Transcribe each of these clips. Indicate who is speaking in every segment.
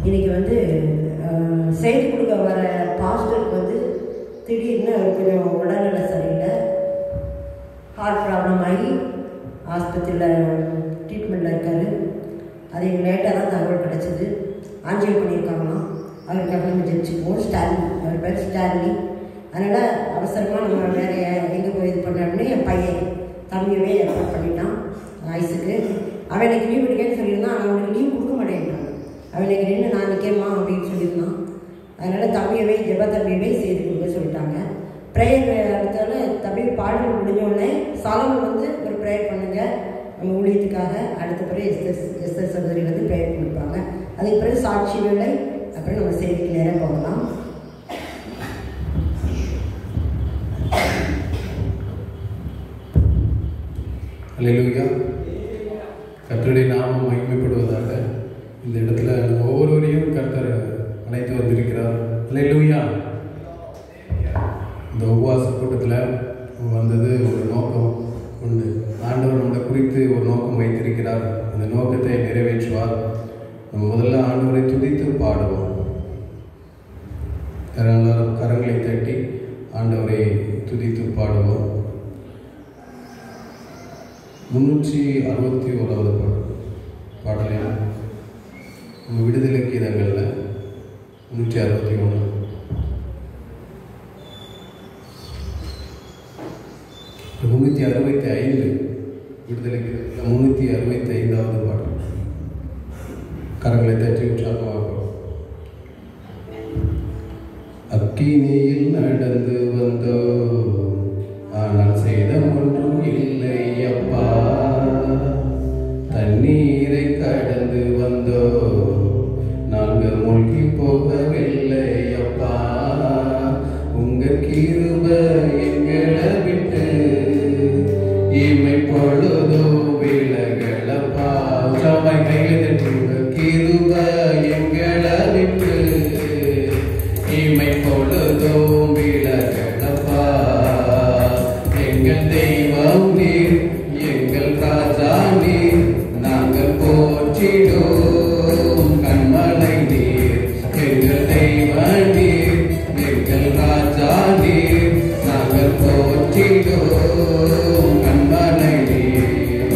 Speaker 1: இன்றைக்கி வந்து செய்தி கொடுக்க வர பாஸ்டருக்கு வந்து திடீர்னு கொஞ்சம் உடல்நல சரியில்லை, ஹார்ட் ப்ராப்ளம் ஆகி ஆஸ்பத்திரியில் ட்ரீட்மெண்ட்டில் இருக்கார். அது லேட்டாக தான் தகவல் கிடச்சிது. ஆஞ்சியோ பண்ணியிருக்காங்களாம். அவருக்காக நம்ம ஜெயிச்சுக்குவோம். ஸ்டாலின், அவர் பேர் ஸ்டாலினி. அதனால் அவசரமாக நம்ம வேறு எங்கே போய் இது பண்ணோம்னு என் பையன் தம்பியவே ஏற்பாடு பண்ணிட்டான் ஐஸுக்கு. அவன் எனக்கு லீவ் எடுக்கன்னு சொல்லியிருந்தான். ஆனால் அவனுக்கு லீவ் கொடுக்க மாட்டேன்ட்டான். அவன் எனக்கு நின்று நான் நிற்கேம்மா அப்படின்னு சொல்லியிருந்தான். அதனால் தம்பியவே ஜெப தம்பியவே செய்து கொடுக்க சொல்லிட்டாங்க. ப்ரேயர் அடுத்தால தம்பி பாடல் முடிஞ்சோடனே சாலமன் வந்து ஒரு ப்ரேயர் பண்ணுங்கள் நம்ம ஊழியத்துக்காக. அடுத்த பிறகு எஸ்தர் சகோதரி வந்து ப்ரேயர் கொடுப்பாங்க. அதுக்கு பிறகு சாட்சி வேலை. அப்புறம் நம்ம செய்திக்கு நேரம் போகலாம்.
Speaker 2: அல்லேலூயா. கர்த்தருடைய நாமம் மகிமைப்படுவதாக. இந்த இடத்துல ஒவ்வொருவரையும் கர்த்தர் அழைத்து வந்திருக்கிறார். அல்லேலூயா. இந்த உபவாச கூட்டத்தில் வந்தது ஒரு நோக்கம் உண்டு. ஆண்டவர் நம்மளை குறித்து ஒரு நோக்கம் வைத்திருக்கிறார். அந்த நோக்கத்தை நிறைவேற்றுவார். நம்ம முதல்ல ஆண்டவரை துதித்து பாடுவோம். கரங்களை தட்டி ஆண்டவரை துதித்து பாடுவோம். 361வது பாடலை நம்ம விடுதலை கீதங்களில் 361, 365 விடுதலை கீதத்தில் 365வது பாடல். கரங்களை தட்டி உற்சாகமாக அக்கினியில் நடந்து வந்தோ ஆனால் சேதம் ஒன்றும் இல்லை அப்பா. தண்ணீரை கடந்து வந்தோ நாங்கள் மூழ்கி போகவில்லை அப்பா. உங்க கிருபை எங்களை விட்டு இமை பொழுதோ விலகலப்பா. உங்க கிருபை எங்களை விட்டு இமை பொழுதோ விலகலப்பா. எங்கள் தெய்வம் நீர், எங்கள் ராஜா நீர், நாங்கள் போற்றிடும் கண்மலை நீர். எங்கள் தெய்வ நீர், எங்கள் ராஜா நீர், நாங்கள் போற்றிடும் கண்மலை நீர்.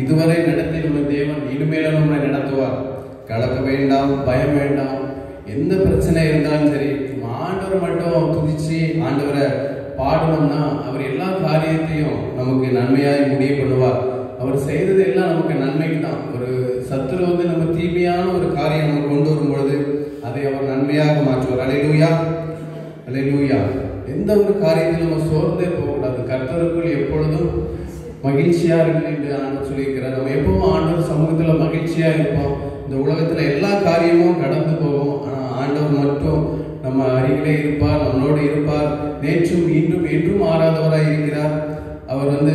Speaker 2: இதுவரை நடத்தி நம்ம தேவன் இனிமேலும் நம்மளை நடத்துவார். கலக்க வேண்டாம், பயம் வேண்டாம். எந்த பிரச்சனை இருந்தாலும் சரி, ஆண்டவர் மட்டும் துதிச்சு ஆண்டவரை பாடணும்னா அவர் எல்லா காரியத்தையும் நமக்கு நன்மையாய் முடிய பண்ணுவார். அவர் செய்தது எல்லாம் நமக்கு நன்மைக்கு தான். ஒரு சத்துரு வந்து நம்ம தீமையான ஒரு காரியம் நம்ம கொண்டு வரும் பொழுது அதை அவர் நன்மையாக மாற்றுவார். அல்லேலூயா, அல்லேலூயா. எந்த ஒரு காரியத்திலும் நம்ம சோர்ந்தே போகக்கூடாது. கர்த்தருக்குள் எப்பொழுதும் மகிழ்ச்சியா இருக்கு என்று ஆண்டவர் சொல்லியிருக்கிறார். நம்ம எப்பவும் ஆண்டவர் சமூகத்துல மகிழ்ச்சியா இருப்போம். இந்த உலகத்துல எல்லா காரியமும் கடந்து போகும். ஆனா ஆண்டவர் மட்டும் நம்ம அருகிலே இருப்பார், நம்மளோடு இருப்பார். நேற்றும் இன்றும் என்றும் மாறாதவராய் இருக்கிறார். அவர் வந்து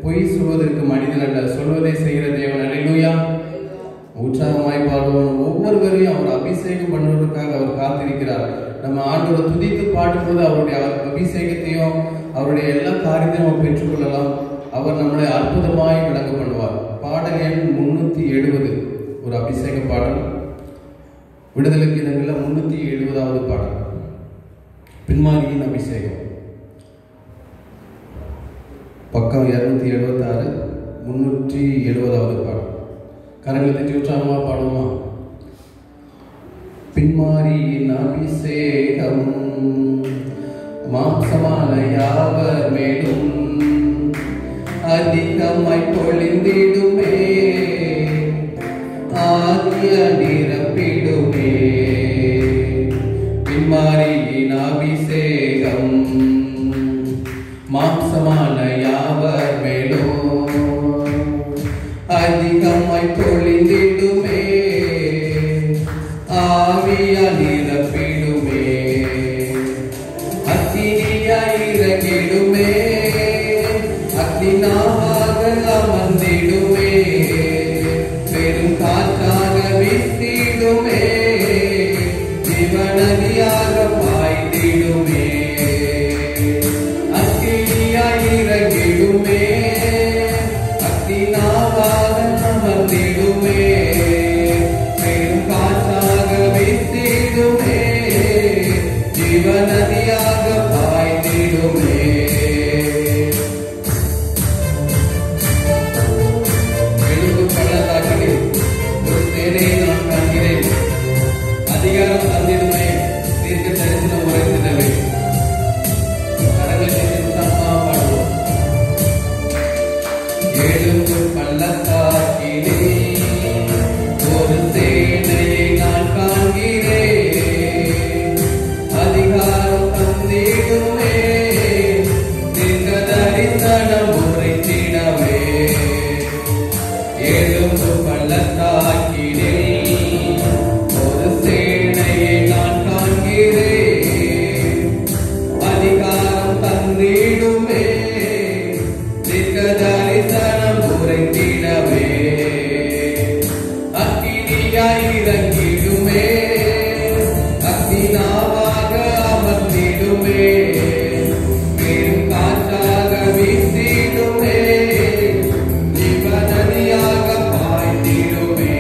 Speaker 2: பொய் சொல்வதற்கு மனிதன் அல்ல, சொல்வதை செய்கிற தேவன். அல்லேலூயா. உற்சாகமாய் பாடுவோம். ஒவ்வொருவரையும் அவர் அபிஷேகம் பண்ணுவதற்காக அவர் காத்திருக்கிறார். நம்ம ஆண்டவரை துதித்து பாடும்போது அவருடைய அபிஷேகத்தையும் அவருடைய எல்லா காரியத்தையும் நம்ம பெற்றுக்கொள்ளலாம். அவர் நம்மளை அற்புதமாய் விளங்க பண்ணுவார். பாடல் எண் 370 ஒரு அபிஷேக பாடல். விடுதலை கீதங்களில் 370வது பாடல், பின்மாரியின் அபிஷேகம். பக்கம் 276, 370வது பாடல். கரங்களை தட்டி உற்சாகமா பாடுமா? பின்மாரியின் அபிஷேகம் மாம்சமான யாவர் மேலும் அதிகமாய் பொழிந்திடுமே, ஆகிய நிரப்பிடுமே. பின்மாரியின் அபிஷேகம் மாம்சமான யாவர் மேலும் அதிகமாய் பொழிந்திடுமே, ஆவிய நிரப்பிடுமே. அக்கினியாய் இறங்கிடுமே, அக்கினாக அமர்ந்திடுமே, பெரும் காற்றாக வீசிடுமே, ஜீவநதியாக பாய்ந்திடுமே. அக்கினியாய் இறங்கிடுமே, அக்கினாக அமர்ந்திடுமே, பெரும் காற்றாக வீசிடுமே, ஜீவநதியாக பாய்ந்திடுமே. அதிகாரம் தந்திடுமே, தீர்க்க தரிசனம் உரைத்திடவே. கரங்களை பாடுவோம். எழுந்து பள்ளத்தாக்கிலே ஒரு சேனையை நான் காண்கிறேன், அதிகாரம் தந்திடுமே, தீர்க்க தரிசனம் உரைத்திடவே. எழுந்து பள்ளத்தாக்கிலே ஒரு சேனையை நான் காண்கிறேன், அதிகாரம் தந்திடுமே, தீர்க்க தரிசனம் உரைத்திடவே. அக்கினியாய் இறங்கிடுமே, அக்கினாவாக அமர்ந்திடுமே, பெரும் காற்றாக வீசிடுமே, ஜீவநதியாக பாய்ந்திடுமே.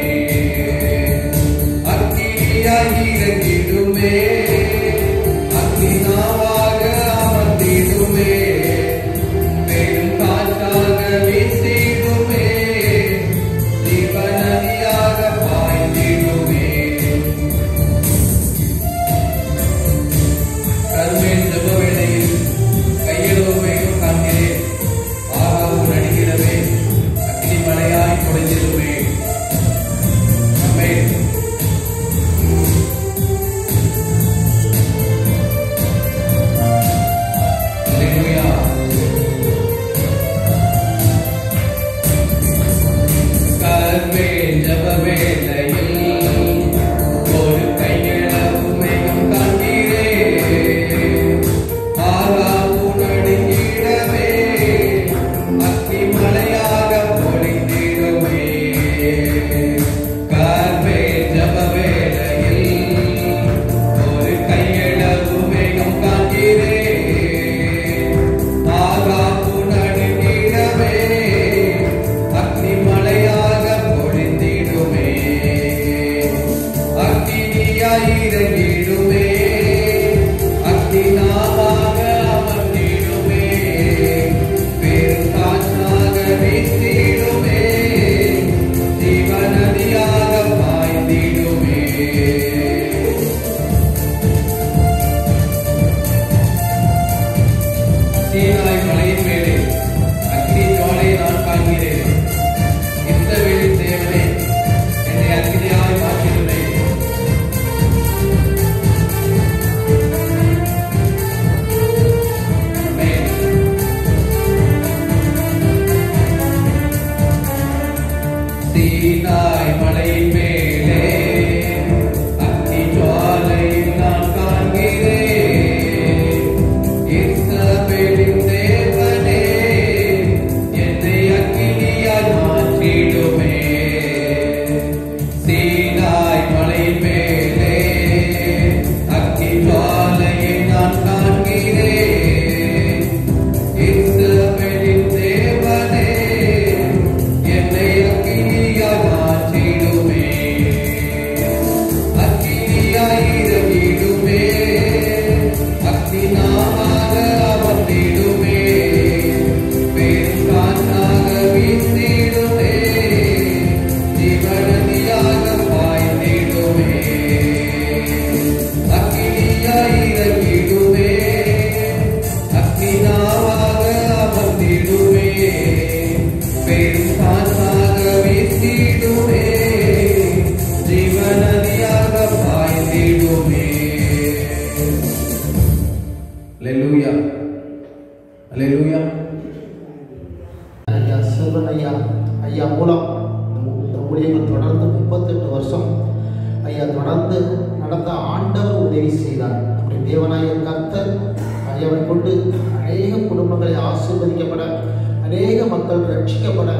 Speaker 3: அநேக மக்கள் ரட்சிக்கப்பட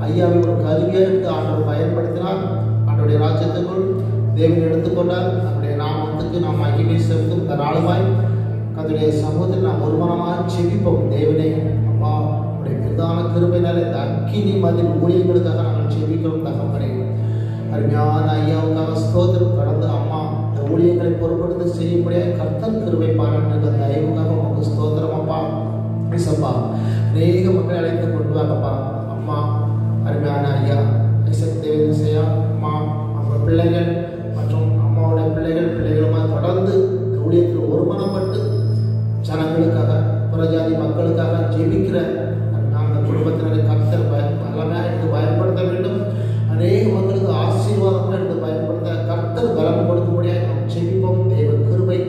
Speaker 3: ஐயாவை ஒரு கருவியாக எடுத்து ஆண்டவர் பயன்படுத்தினார். ஆண்டவருடைய ராஜ்யத்துக்குள் தேவன் எடுத்துக்கொண்டார். நம்முடைய நாமத்துக்கு நாம் மகிமை செலுத்தும் இந்த நாளுமாய் கர்த்தருடைய சமூகத்தில் நாம் ஒருமனமாக செபிப்போம். தேவனே அப்பா, உடைய பிரதான கிருபையினால் இந்த அக்கினி மதில் ஊழியர்களுக்காக நாங்கள் செபிக்கிறோம். தகப்பனே, அருமையான ஐயாவுக்காக ஸ்தோத்திரம். கடந்து அம்மா இந்த ஊழியர்களை பொறுப்படுத்தி செய்யும்படியாக கர்த்தர் கிருபை பாராட்டுகிற தயவுக்காக உங்களுக்கு ஸ்தோத்திரம். அப்பா இசப்பா, அநேக மக்களை அழைத்து கொண்டு வாங்கப்பா. அம்மா அருமையான ஐயா தேவதையா அம்மா, அவங்க பிள்ளைகள் மற்றும் அம்மாவுடைய பிள்ளைகளுமாக தொடர்ந்து இந்த ஊழியத்தில் ஒருமனப்பட்டு ஜனங்களுக்காக புறஜாதி மக்களுக்காக ஜெபிக்கிற அந்த குடும்பத்தினரை கர்த்தர் வல்லமையாக எடுத்து பயன்படுத்த வேண்டும். அநேக மக்களுக்கு ஆசீர்வாதமாக எடுத்து பயன்படுத்த கர்த்தர் பலம் கொடுக்கும்படியாக நாம் ஜெபிப்போம். தேவ கிருபை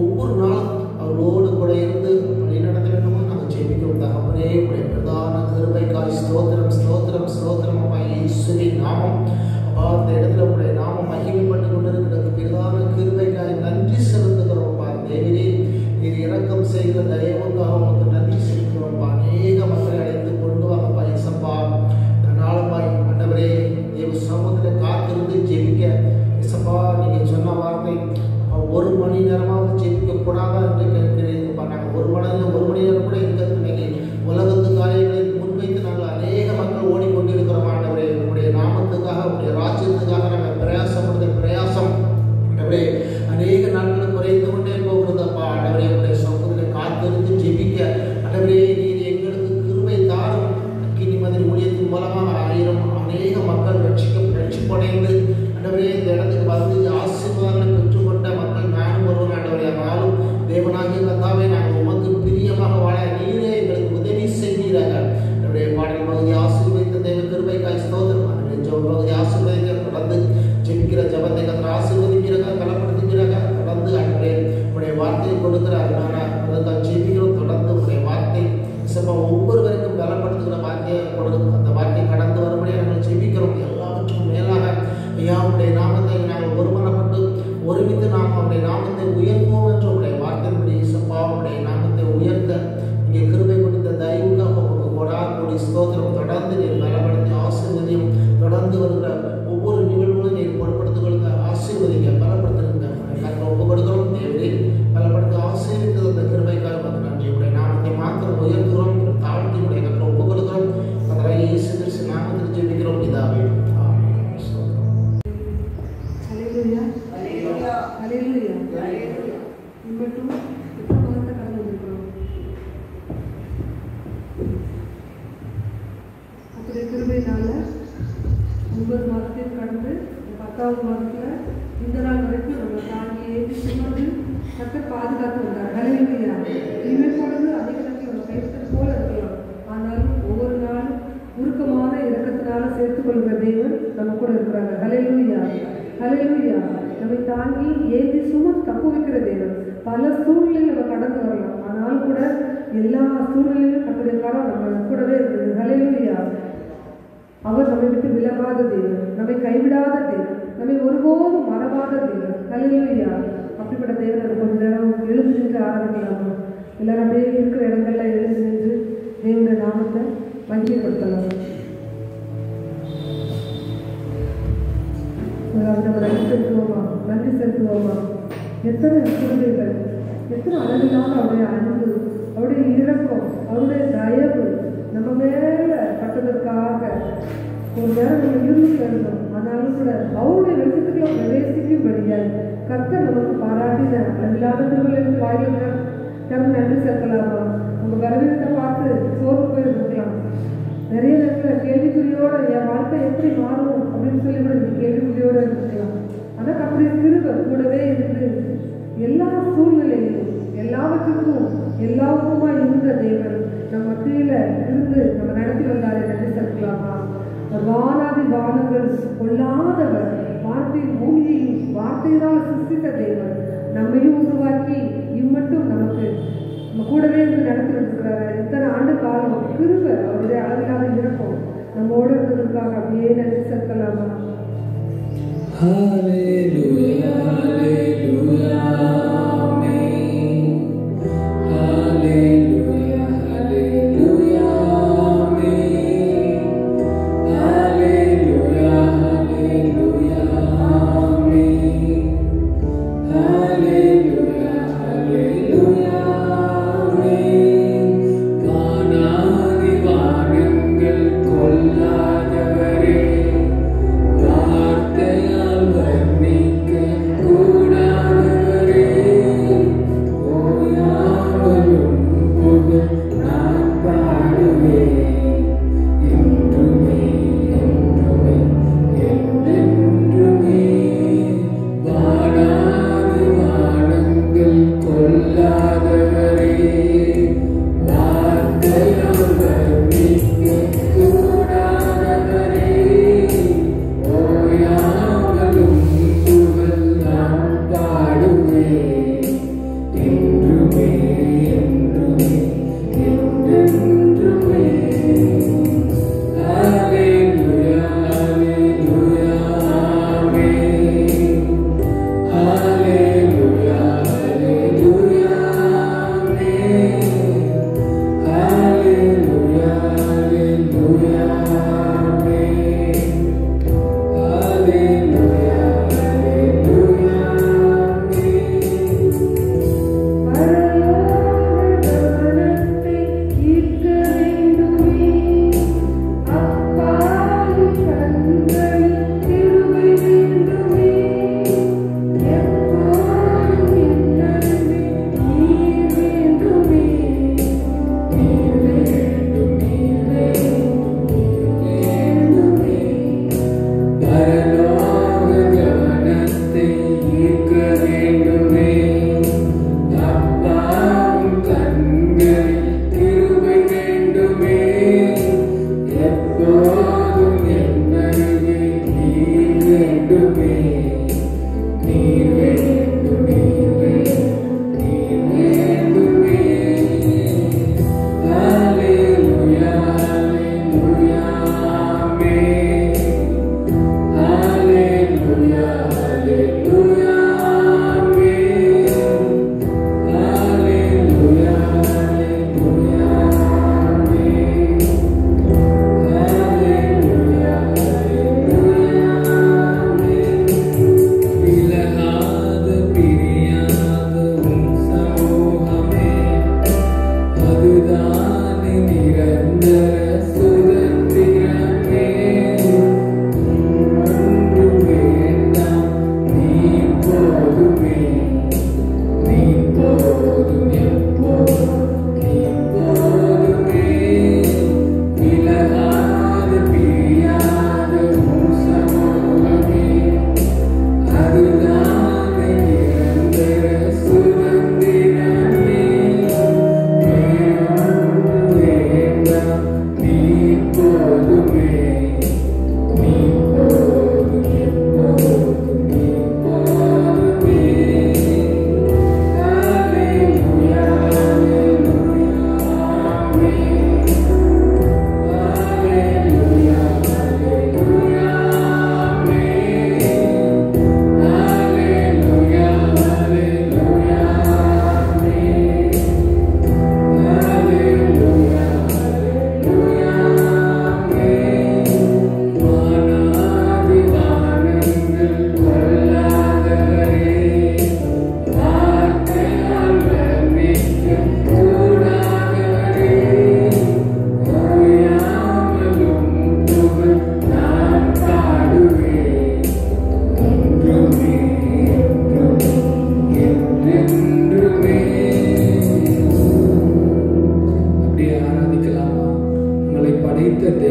Speaker 3: ஒவ்வொரு நாளும் அவரோடு கூட இருந்து வழிநடத்த வேண்டுமோ நாங்கள் ஜெபிக்கிறோம். தகப்பனே, உடைய பிரதான கிருபைக்காய் ஸ்தோத்திரம் ஸ்தோத்திரம் ஸ்தோத்திரம். அப்பா இயேசுவின் நாமம் அப்பா அந்த இடத்துல உடைய நாமம் மகிமைப்பட்டு கொண்டிருக்கிறது. பிரதான கிருபைக்காய் நன்றி செலுத்துகிறோம். அப்பா தேவனே, நீர் இரக்கம் செய்கிற தயவுக்காக உங்களுக்கு நன்றி செலுத்துகிறோம். அநேக மக்களை அழைத்து கொண்டு வாங்கப்பா இசப்பா. நாளப்பாய் ஆண்டவரே, தேவ சமூகத்தில் காத்திருந்து ஜெபிக்க இசப்பா நீங்கள் சொன்ன வார்த்தை ஒரு மணி நேரமாவது ஜெபிக்க கூடாதா என்று கேட்கிறீங்கப்பா. நாங்கள் ஒரு மணி நேரம் கூட இருக்கிறது இன்னைக்கு உலகத்து காரியங்களை முன்வைத்து நாங்கள் அநேக மக்கள் ஓடிக்கொண்டிருக்கிறோம். ஆண்டவரே, உங்களுடைய நாமத்துக்காக உங்களுடைய ராஜ்யத்துக்காக நாங்கள் பிரயாசப்படுத்த பிரயாசம் ஆண்டவரே அநேக நாட்கள் குறைந்து கொண்டே போகிறதப்பா. ஆண்டவரே, உங்களுடைய சமூகத்தில் காத்திருந்து ஜெபிக்க ஆண்டவரே நீர் எங்களுக்கு கிருபை தாரும். அக்கினி மதில் ஊழியத்தின் மூலமாக அநேக மக்கள் ரட்சிப்படைந்து ஆண்டவரே இந்த இடத்துக்கு வந்து ஆசீர்வாதங்களை பெற்றுக்கொண்ட மக்கள் நானும் ஒருவன். ஆண்டவரே, ஆனாலும் தேவனாகிய கர்த்தாவே, நாங்கள் உமக்கு பிரியமாக வாழ நீரே எங்களுக்கு உதவி செய்வீராக. என்னுடைய பாடல் பகுதி ஆசீர்வதித்த தேவ கிருபைக்காய் ஸ்தோத்திரம். ஜெப பகுதி ஆசீர்வதிக்க தொடர்ந்து ஜெபிக்கிற ஜபத்தை கர்த்தர் ஆசீர்வதிக்கிறாங்க, பலப்படுத்துகிறாங்க. தொடர்ந்து ஆண்டவரே உடைய வார்த்தையை கொடுக்கிற அதனால அதற்காக ஜெபிக்கிறோம். தொடர்ந்து உடைய வார்த்தை இசப்பா ஒவ்வொருவருக்கும் பலப்படுத்துகிற வார்த்தையை கொடுக்கும். அந்த வார்த்தை கடந்து வரும்படியாக நாங்கள் ஜெபிக்கிறோம். எல்லாவற்றுக்கும் மேலாக ஐயா உடைய நாமத்தை நாங்கள் ஒருமனப்பட்டு ஒருமித்து நாம் அவருடைய நாமத்தை உயர்த்துவோம் என்று உடைய வார்த்தையினுடைய இசப்பா உடைய நாமத்தை உயர்த்த இங்கே கிருபை கொடுத்த தயவுக்காக உங்களுக்கு கொடாக்கூடி ஸ்தோத்திரம். தொடர்ந்து நீர் பலப்படுத்தி ஆசீர்வதியும். தொடர்ந்து வருகிற ஒவ்வொரு நிகழ்வுகளும் நீர் பொருட்படுத்திக் கொடுக்க ஆசீர்வதிக்க பலப்படுத்துங்க. நாங்கள் ஒப்பு கொடுக்கிறோம். தேவரே பலப்படுத்தி ஆசீர்வித்தது அந்த கிருபைக்காக நன்றி. உடைய நாமத்தை மாத்திரம் உயர்த்துகிறோம். தாழ்த்தி உடைய நாங்கள் ஒப்பு கொடுக்கிறோம். அதனால் இயேசு கிறிஸ்து நாமத்தில் ஜெபிக்கிறோம் பிதாவே.
Speaker 4: கிருபையினால 9 மாதத்தையும் கடந்து 10வது மாதத்தில் இந்த நாள் வரைக்கும் நம்ம தாங்கி ஏற்றி சுமந்து கர்த்தர் பாதுகாத்து வந்தார். ஹல்லேலூயா. இனிமேல் பொழுது அதிக நேரத்தில் நம்ம கைப்பற்ற போல இருக்கலாம். ஆனாலும் ஒவ்வொரு நாளும் உருக்கமான இரக்கத்தினால சேர்த்துக் கொள்கிற தேவன் நம்ம கூட இருக்கிறாங்க. ஹல்லேலூயா ஹல்லேலூயா. நம்மை தாங்கி ஏற்றி சுமந்து தப்பு வைக்கிற தேவன். பல சூழ்நிலையில் நம்ம கடந்து வரலாம். ஆனாலும் கூட எல்லா சூழ்நிலையிலும் கர்த்தருடைய கரம் நம்ம கூடவே இருக்குது. ஹல்லேலூயா. அவர் நம்மை விட்டு விலகாத தேவன், நம்மை கைவிடாத தேவன், நம்மை ஒருபோதும் மறவாத தேவன். ஹல்லேலூயா. அப்படிப்பட்ட தேவன் அது கொஞ்ச நேரம் எழுந்து நின்று ஆரம்பிக்கலாமா? எல்லாரும் அப்படியே இருக்கிற இடங்கள்ல எழுந்து நின்று தேவனுடைய நாமத்தை மகிமைப்படுத்தலாம். நம்ம நன்றி செலுத்துவோமா? நன்றி செலுத்துவோமா? எத்தனை குழந்தைகள், எத்தனை அழகில்லாத அவருடைய அன்பு, அவருடைய இரக்கம், அவருடைய தயவு நம்ம மேல பட்டதற்காக ஒரு நேரம் நம்ம இருந்துட்டு இருந்தோம். ஆனாலும் கூட அவருடைய வெளிச்சத்துக்குள்ள பிரவேசிக்கும்படியாய் கர்த்தர் நமக்கு பாராட்டின அல்லாத திருவிழா வாயில திறந்து நன்றி செலுத்தலாமா? உங்க பலவீனத்தை பார்த்து சோர்வு போயிருக்கலாம். நிறைய நேரத்தில் கேள்விக்குறியோட என் வாழ்க்கை எப்படி மாறும் அப்படின்னு சொல்லி கூட நீங்க கேள்விக்குறியோட இருக்கலாம். ஆனால் கர்த்தருடைய கிருபை கூடவே இருந்து எல்லா சூழ்நிலையிலும் எல்லாவற்றுக்கும் எல்லாவுக்குமா இருந்த தேவன் நம்ம மத்தியில இருந்து நம்ம நடத்தி வந்தாரை நன்றி செலுத்தலாமா? வானாதி வானங்கள் கொள்ளாதவர், வார்த்தையின் பூமியையும் வார்த்தையினால் சிருஷ்டித்த தேவன் நம்மையும் உருவாக்கி இம்மட்டும் நமக்கு நம்ம கூடவே இருந்து நடத்தி வச்சிருக்கிறாரு. இத்தனை ஆண்டு காலம் கிருபை அவருடைய அளவில்லாத இருக்கும் நம்மோடு இருந்ததற்காக அப்படியே நன்றி செலுத்தலாமா?
Speaker 5: Hallelujah, hallelujah, amen. Hallelujah, hallelujah, amen.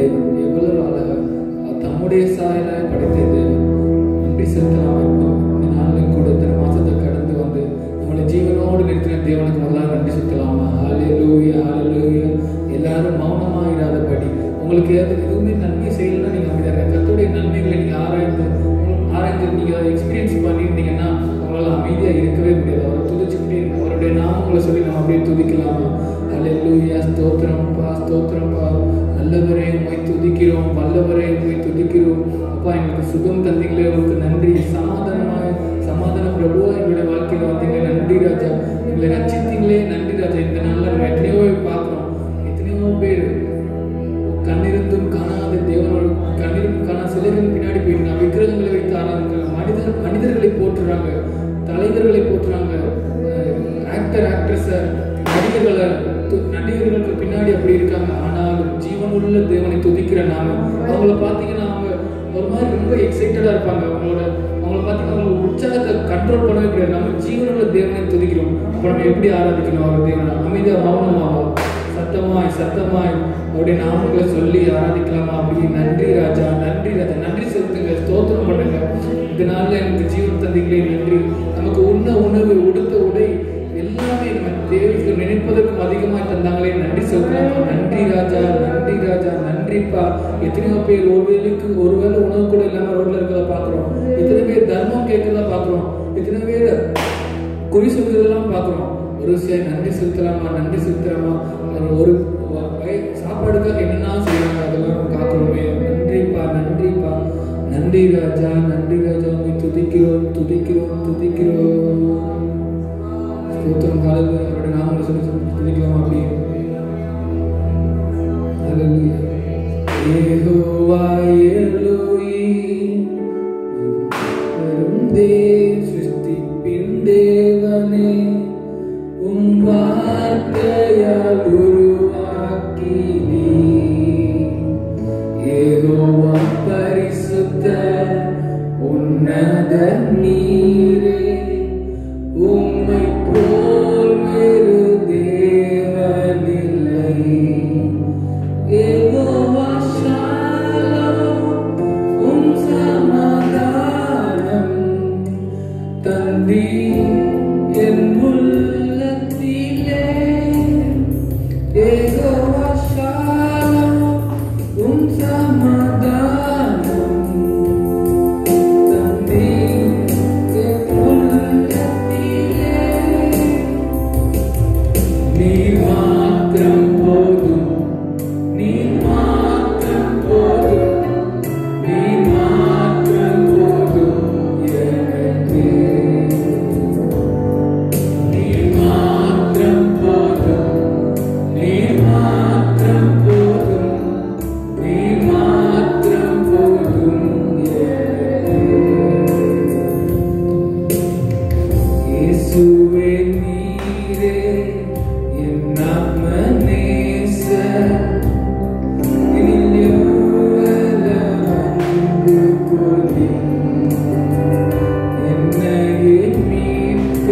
Speaker 5: தேவன், எவ்வளவு அழகா தம்முடைய சாயலாய் படைத்த தேவன். நன்றி செலுத்தலாம். இந்த நாளிலும் கூட இத்தனை மாசத்தை கடந்து வந்து நம்மளை ஜீவனோடு நிறுத்தின தேவனுக்கு முதல்ல நன்றி செலுத்தலாமா? ஹல்லேலூயா, ஹல்லேலூயா. எல்லாரும் மௌனமா இராதபடி, உங்களுக்கு எதுவுமே நன்மை செய்யலன்னா நீங்க அமைதியாக கர்த்தருடைய நன்மைகளை நீங்க ஆராய்ந்து நீங்க அதை எக்ஸ்பீரியன்ஸ் பண்ணியிருந்தீங்கன்னா உங்களால் அமைதியா இருக்கவே முடியாது. அவரை துதிச்சுக்கிட்டே இருக்கும். அவருடைய நாமங்களை சொல்லி நம்ம அப்படியே துதிக்கலாமா? ஹல்லேலூயா. ஸ்தோத்திரம்ப்பா, ஸ்தோத்திரம்ப்பா. நல்லவரே உம்மை துதிக்கிறோம், வல்லவரே உம்மை துதிக்கிறோம். அப்பா, எங்களுக்கு சுகம் தந்தீங்களே, உங்களுக்கு நன்றி. சமாதான பிரபுவா எங்களுடைய வாழ்க்கையில வந்தீங்க, நன்றி ராஜா. எங்களை ரட்சித்தீங்களே, நன்றி ராஜா. இந்த நாளில் நம்ம எத்தனையோ பார்க்கிறோம், எத்தனையோ பேர் கண்ணிருந்தும் காணாத தேவனோட கண்ணிருந்தும் காணாத சிலைகள் பின்னாடி போயிட்டு விக்கிரகங்களை வைத்து ஆராதிக்கிறாங்க. மனிதர்களை போற்றுறாங்க, தலைவர்களை போற்றுறாங்க, ஆக்ட்ரஸ் நடிகர்களுக்கு பின்னாடி அப்படி இருக்காங்க. ஆனாலும் ஜீவனுள்ள தேவனை துதிக்கிற நாம அவங்கள பார்த்தீங்கன்னா அவங்க ஒரு மாதிரி ரொம்ப எக்ஸைட்டடா இருப்பாங்க. அவங்கள பார்த்தீங்கன்னா அவங்க உற்சாகத்தை கண்ட்ரோல் பண்ணவே முடியாது. நம்ம ஜீவனுள்ள தேவனை துதிக்கிறோம். அப்போ நம்ம எப்படி ஆராதிக்கணும்? அவர் தேவனை அமைதியா மௌனமாவா சத்தமாய் அவருடைய நாமங்களை சொல்லி ஆராதிக்கலாமா? அப்படி நன்றி ராஜா, நன்றி ராஜா. நன்றி செலுத்துங்க, ஸ்தோத்திரம் பண்ணுங்க. இதனால எனக்கு ஜீவன் தந்தீங்களே, நன்றி. நமக்கு உண்ண உணவு, உடுத்த உடை எல்லாமே நம்ம தேவைக்கு நினைப்பதற்கும் அதிகமாக தந்தாங்களே, நன்றி செலுத்தலாமா? நன்றி ராஜா, நன்றி ராஜா, நன்றிப்பா. எத்தனையோ பேர் ஒருவேளை உணவு கூட இல்லாம ரோட்ல இருக்கிறத பாக்குறோம். எத்தனை பேர் தர்மம் கேட்கறத பாக்குறோம். எத்தனை பேர் குறி சொல்றதெல்லாம் பாக்குறோம். ஒரு சில நன்றி செலுத்தலாமா? நன்றி செலுத்தலாமா? ஒரு சாப்பாடுக்காக என்னென்ன செய்யறாங்க அதெல்லாம் காக்கிறோமே. நன்றிப்பா, நன்றிப்பா. நன்றி ராஜா, நன்றி ராஜா. உண்மை துதிக்கிறோம். ஸ்தோத்திரம். ஹல்லேலூயா. அவருடைய நாமங்களை சொல்லி துதிக்கலாம். அப்படி ஹல்லேலூயா. யெகோவா எலோஹிம், சிருஷ்டிப்பின் தேவனே, உம் வார்த்தையால் உருவாக்கி யெகோவா பரிசுத்தர், உன்னத நீரே, உம்மை போல் வேறு தேவனில்லை. யெகோவா ஷாலோம், உம் சமாதானம் தந்தி என் உள்ளத்திலே. யெகோவா ஷாலோம், உம் சமாதானம் தந்தி என் உள்ளத்திலே. நீர் மாத்திரம் போதும், நீர் மாத்திரம் போதும், நீர் மாத்திரம் போதும் எனக்கு. நீர் மாத்திரம் போதும், நீர் மாத்திரம் போதும், நீர் மாத்திரம் போதும் எனக்கு. இயேசுவே நீரே என் ஆத்ம நேசர், இனியவள அன்பு கொடி, என்னையே மீட்க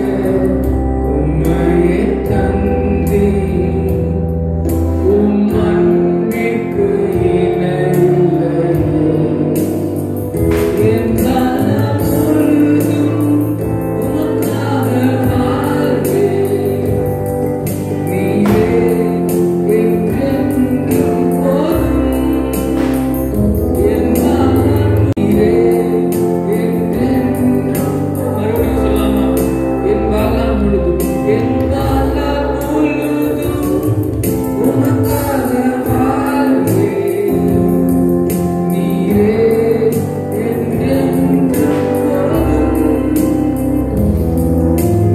Speaker 5: உம்மையே தந்தி, உம் அன்பிற்கு இணையில்லை. என் காலம் முழுதும் உமக்காக வாழ்வேன். நீரே என்றென்றும் போதும். என் காலம் நீரே என்றென்றும். மறுபடியும் சொல்லலாமா? என் காலம் முழுதும், என் காலம் முழுதும் உமக்காக வாழ்வேன். நீரே என்றென்றும் போதும்.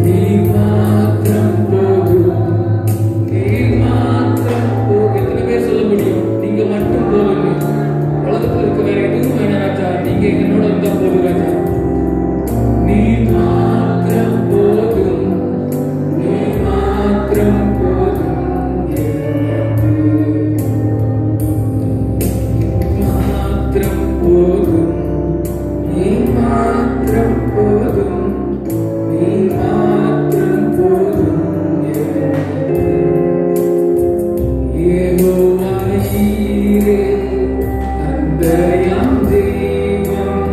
Speaker 5: நீர் மாத்திரம் போதும், நீர் மாத்திரம் போதும். எத்தனை பேர் சொல்ல முடியும்? நீங்க மட்டும் போதுங்க. உலகத்துல இருக்க வேற எதுவும் வேணாம் ராஜா, நீங்க என்னோட இருந்தா போதும் ராஜா. நீர் மாத்திரம் போதும், நீர் மாத்திரம் போதும் எனக்கு. மாத்திரம் போதும், நீர் மாத்திரம் போதும், நீர் மாத்திரம் போதும் எனக்கு. யெகோவா ஈரே, தயாம் தெய்வம்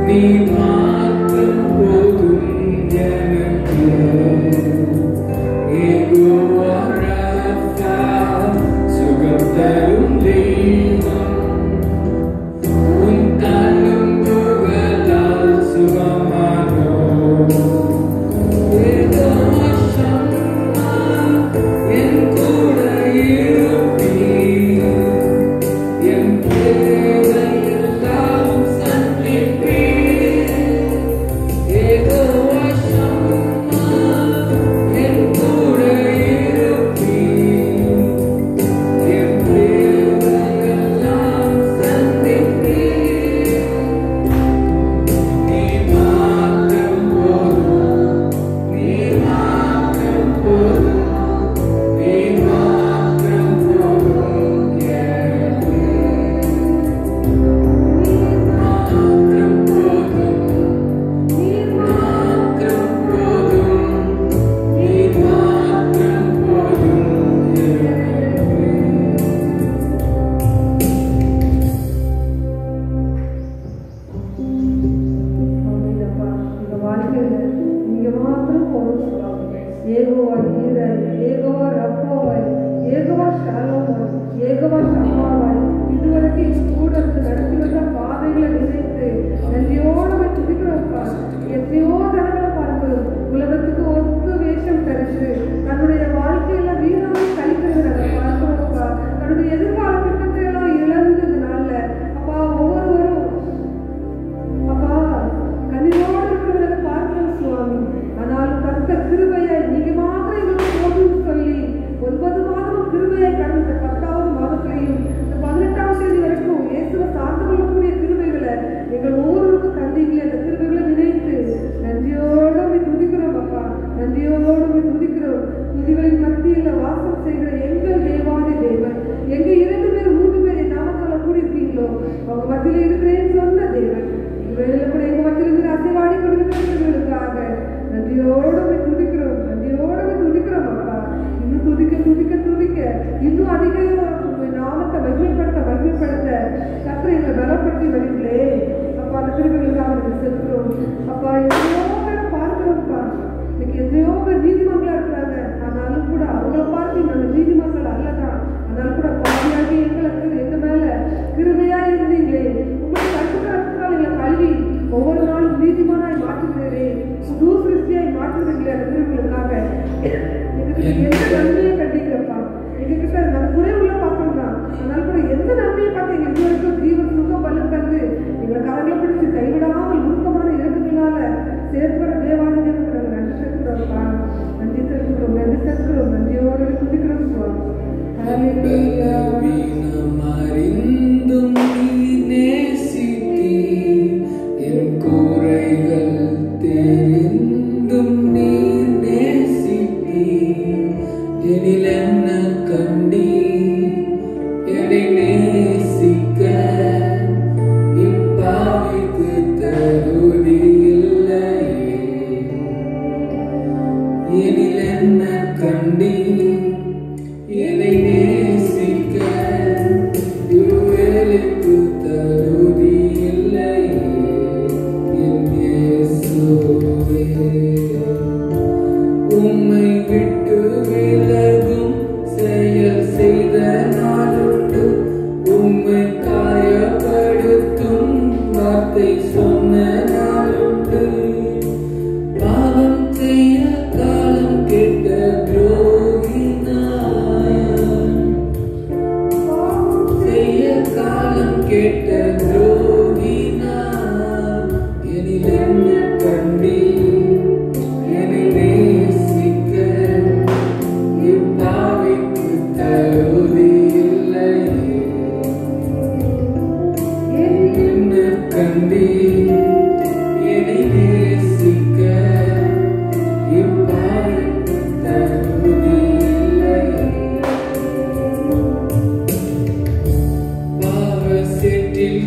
Speaker 5: நீ மாற்றம் போதும் எனக்கு யெகோவா ராஃபா சுகம் தரும் தெய்வம் உன் தழும்புகளால் சுகமானோ யெகோவா ஷம்மா என் கூட இருப்பீர் என் தேவையெல்லாம் சந்திப்பீர் யெகோவா ஷம்மா என் கூட இருப்பீர் என் தேவையெல்லாம் சந்திப்பீர் நீ மாத்திரம் போதும் நீ மாத்திரம் போதும் நீ மாத்திரம் போதும் எனக்கு மாத்திரம் போதும் நீ மாத்திரம் போதும் நீ மாத்திரம் போதும்
Speaker 4: அப்படிங்கப்பா இந்த வாழ்க்கையில நீங்க மாத்திரம் போகணும் சொல்லுவாங்க. ஏகோவா ஈரர், ஏகோவா ரப்போவாய், ஏகோவா ஷாலோமாய், ஏகோவா ஷம்மாவாய், இதுவரைக்கும் கூட இருந்து நடத்தி வந்த பாதைகளை நினைத்து நன்றியோடு துதிக்கிறோம்ப்பா. எத்தனையோ தடவை பார்க்கிறோம் உலகத்துக்கு ஒத்து வேஷம் தரித்து தன்னுடைய வாழ்க்கையில வீணாக கழிக்கிறது நாங்கள் பார்க்கிறோம்ப்பா. தன்னுடைய எதிர்கால திட்டத்தை எல்லாம் இழந்ததுனால அப்பா ஒவ்வொருவரும் அப்பா கனிவோடு இருக்கிறவரை பார்க்கலாம் சுவாமி. ஆனால் கர்த்தர் கிருபையை நீங்க மாத்திரம் எங்களுக்கு போதும்னு சொல்லி 9 மாதமும் கிருபையை கடந்த 10வது மாதத்திலையும் இந்த 18ஆம் தேதி வரைக்கும் இயேசுவை சார்ந்து கொள்ளக்கூடிய கிருபைகளை எங்கள் ஒவ்வொருவருக்கும் தந்தீங்களே. அந்த கிருபைகளை நினைத்து நன்றியோடு துதிக்கிறோம் அப்பா. நன்றியோடு துதிக்கிறோம். துதிகளின் மத்தியில் வாசம் செய்கிற எங்கள் தேவாதி தேவன் எங்க 2 பேர் 3 பேரை நாமத்தால கூடியிருக்கீங்களோ அவங்க மத்தியில் இருக்கிறேன்னு சொன்ன தேவன் வேலையில கூட எங்க மத்தியிலிருந்து அசைவாடி கொண்டிருக்கிறவர்களுக்காக நன்றியோடு துதிக்கிறோம். நன்றியோடு துதிக்கிறோம் அப்பா. இன்னும் துதிக்க துதிக்க துதிக்க இன்னும் அதிக நாமத்தை மகிமைப்படுத்த கர்த்தர் எங்களை பலப்படுத்தி வருங்களே அப்பா. அந்த திருவிகளுக்காக நாங்கள் செலுத்துறோம் அப்பா. எத்தனையோ பேரை பார்க்கிறோம்ப்பா. இன்னைக்கு எத்தனையோ பேர் நீதிமன்றம் இருக்கிறாங்க. ஆனாலும் கூட அவங்கள பார்த்து நாங்கள் நீதிமன்றம் அல்லதான். ஆனாலும் கூட பாதியாகி எங்களுக்கு எங்க மேல கிருபையா இருந்தீங்களே. உங்களுக்கு அற்புதத்தால் எங்களை கல்வி ஒவ்வொரு நாளும் நீதிமானாய் மாற்றுகிறீரே, புது சிருஷ்டியாய் மாற்றுகிறீங்களே. அந்த திருவிகளுக்காக எங்களுக்கு எந்த நன்மையை கண்டிக்கிறப்பா. எங்ககிட்ட நம்ம குறைவுள்ள பார்க்கணும் தான். அதனால கூட எந்த நன்மையை பார்த்து எங்க இதுவரைக்கும் ஜீவன் சுகம் பலன் தந்து எங்களை கரங்களை பிடிச்சு கைவிடாமல் உருக்கமான இறக்குகளால செயற்பட தேவாதி தேவனுக்கு நாங்கள் நன்றி செலுத்துறோம்ப்பா. நன்றி செலுத்துகிறோம். நன்றி செலுத்துகிறோம். நன்றியோடு துதிக்கிறோம் சுவாமி.
Speaker 5: அறிந்தும் நீ நேசித்தீர் என் குறைகள் தெரிந்தும் நீ நேசித்தீர் எனில் என்ன கண்டீர் என்னை நேசிக்க இப்பாவிக்கு தகுதி இல்லையே எனில் என்ன கண்டீர் என்னை நேசிக்க இவ்வேளைக்கு தகுதி இல்லையே என் இயேசுவே. உம்மை விட்டு விலகும் செயல் செய்த நாளுண்டு உம்மை காயப்படுத்தும் வார்த்தை சொன்ன நாளுண்டு பாவம் செய்ய காலம் கேட்ட துரோகி நான் செய்ய காலம் கேட்ட துரோகி நான் எனில் என்ன கண்டீர் என்னை நேசிக்க இப்பாவிக்கு தகுதி இல்லையே என்ன கண்டீர் என்னை நேசிக்க இப்பாவிக்கு தகுதி இல்லையே பாவ செட்டில்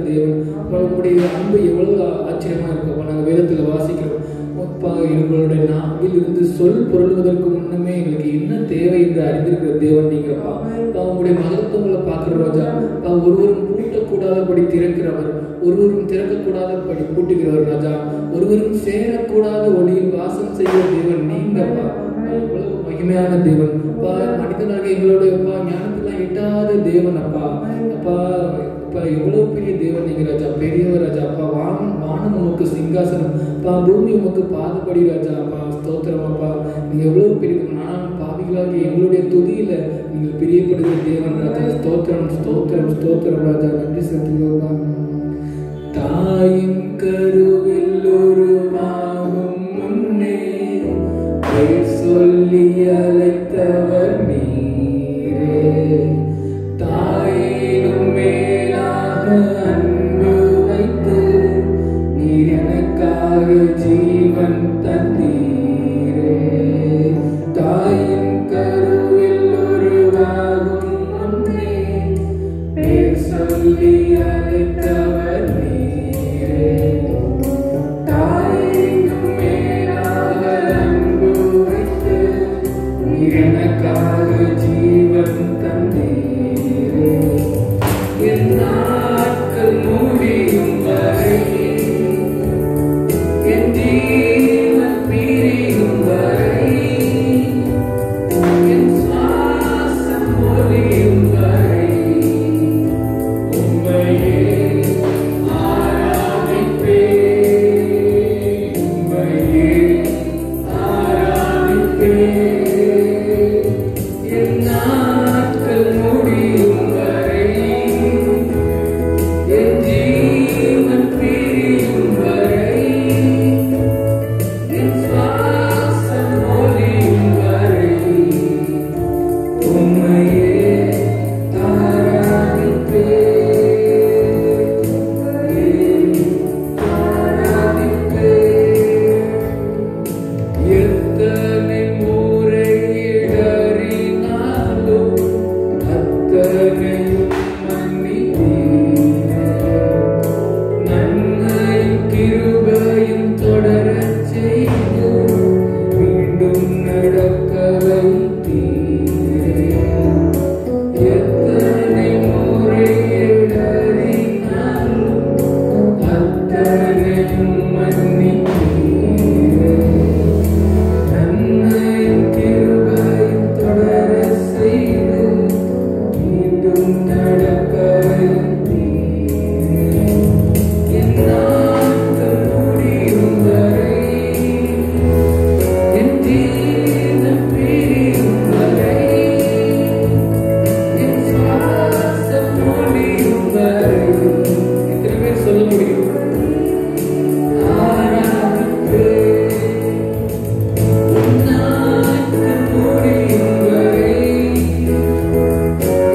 Speaker 5: தேவன். அப்பா உங்களுடைய அன்பு எவ்வளவு ஆச்சரியமா இருக்குப்பா. நாங்கள் வேதத்தில் வாசிக்கிறோம் அப்பா, எங்களுடைய நாவில் இருந்து சொல் பொருள்வதற்கு முன்னமே எங்களுக்கு என்ன தேவை என்று அறிந்திருக்கிற தேவன் நீங்கப்பா. அப்பா உங்களுடைய மகத்துவங்களை பார்க்குற ராஜா. அப்பா ஒருவரும் பூட்டக்கூடாதபடி திறக்கிறவர், ஒருவரும் திறக்கக்கூடாதபடி பூட்டுகிறவர் ராஜா. ஒருவரும் சேரக்கூடாத ஒளியில் வாசம் செய்கிற தேவன் நீங்கப்பா. எவ்வளவு மகிமையான தேவன் அப்பா. மனிதனாக எங்களுடைய அப்பா ஞானத்துலாம் எட்டாத தேவன் அப்பா. அப்பா அப்பா எவ்வளவு பெரிய தேவன் நீங்க ராஜா, பெரியவர் ராஜா. அப்பா வானம் உமக்கு சிங்காசனம் அப்பா, பூமி உமக்கு பாதப்படி ராஜா. அப்பா ஸ்தோத்திரம் அப்பா. நீங்க எவ்வளவு பெரிய நான் பாவிகளாகி எங்களுடைய துதியில நீங்கள் பிரியப்படுகிற தேவன் ராஜா. ஸ்தோத்திரம் ஸ்தோத்திரம் ஸ்தோத்திரம் ராஜா. நன்றி செலுத்துகிறோம்ப்பா. தாயின் கருவில் உருவாகும் முன்னே பெயர் சொல்லி அழைத்தவர் நீரே. தாயினும் மேலாக அன்பு வைத்து நீர் எனக்காக ஜீவன் தந்தீரே. தாயின் கருவில் உருவாகும் முன்னே பெயர் சொல்லி அழைத்தவர் நீரே. தாயினும் மேலாக அன்பு வைத்து நீர் எனக்காக ஜீவன் தந்தீரே. என் நாட்கள் முடியும் வரை, என் ஜீவன் பிரியும் வரை, என் சுவாசம் ஒலியும் வரை உம்மையே ஆராதிப்பேன், உம்மையே ஆராதிப்பேன். என் நாட்கள் முடியும் வரை, என் ஜீவன் பிரியும் வரை, என் சுவாசம் ஒலியும் வரை உம்மையே ஆராதிப்பேன், ஆராதிப்பேன். எத்தனை முறை இடறினாலும் அத்தனையும் மன்னித்தீரே. நன்மையும் கிருபையும் தொடரச் செய்து மீண்டும் நடக்க வைத்தீரே. எத்தனை முறை இடறினாலும் அத்தனையும் மன்னித்தீரே. நன்மையும் கிருபையும் தொடரச் செய்து மீண்டும் நடக்க வைத்தீரே. என் நாட்கள் முடியும் வரை, என் ஜீவன் பிரியும் வரை, என் சுவாசம் ஒலியும் வரை. எத்தனை பேர் சொல்ல முடியும்? ஆராதிப்பேன். என் நாட்கள் முடியும் வரை,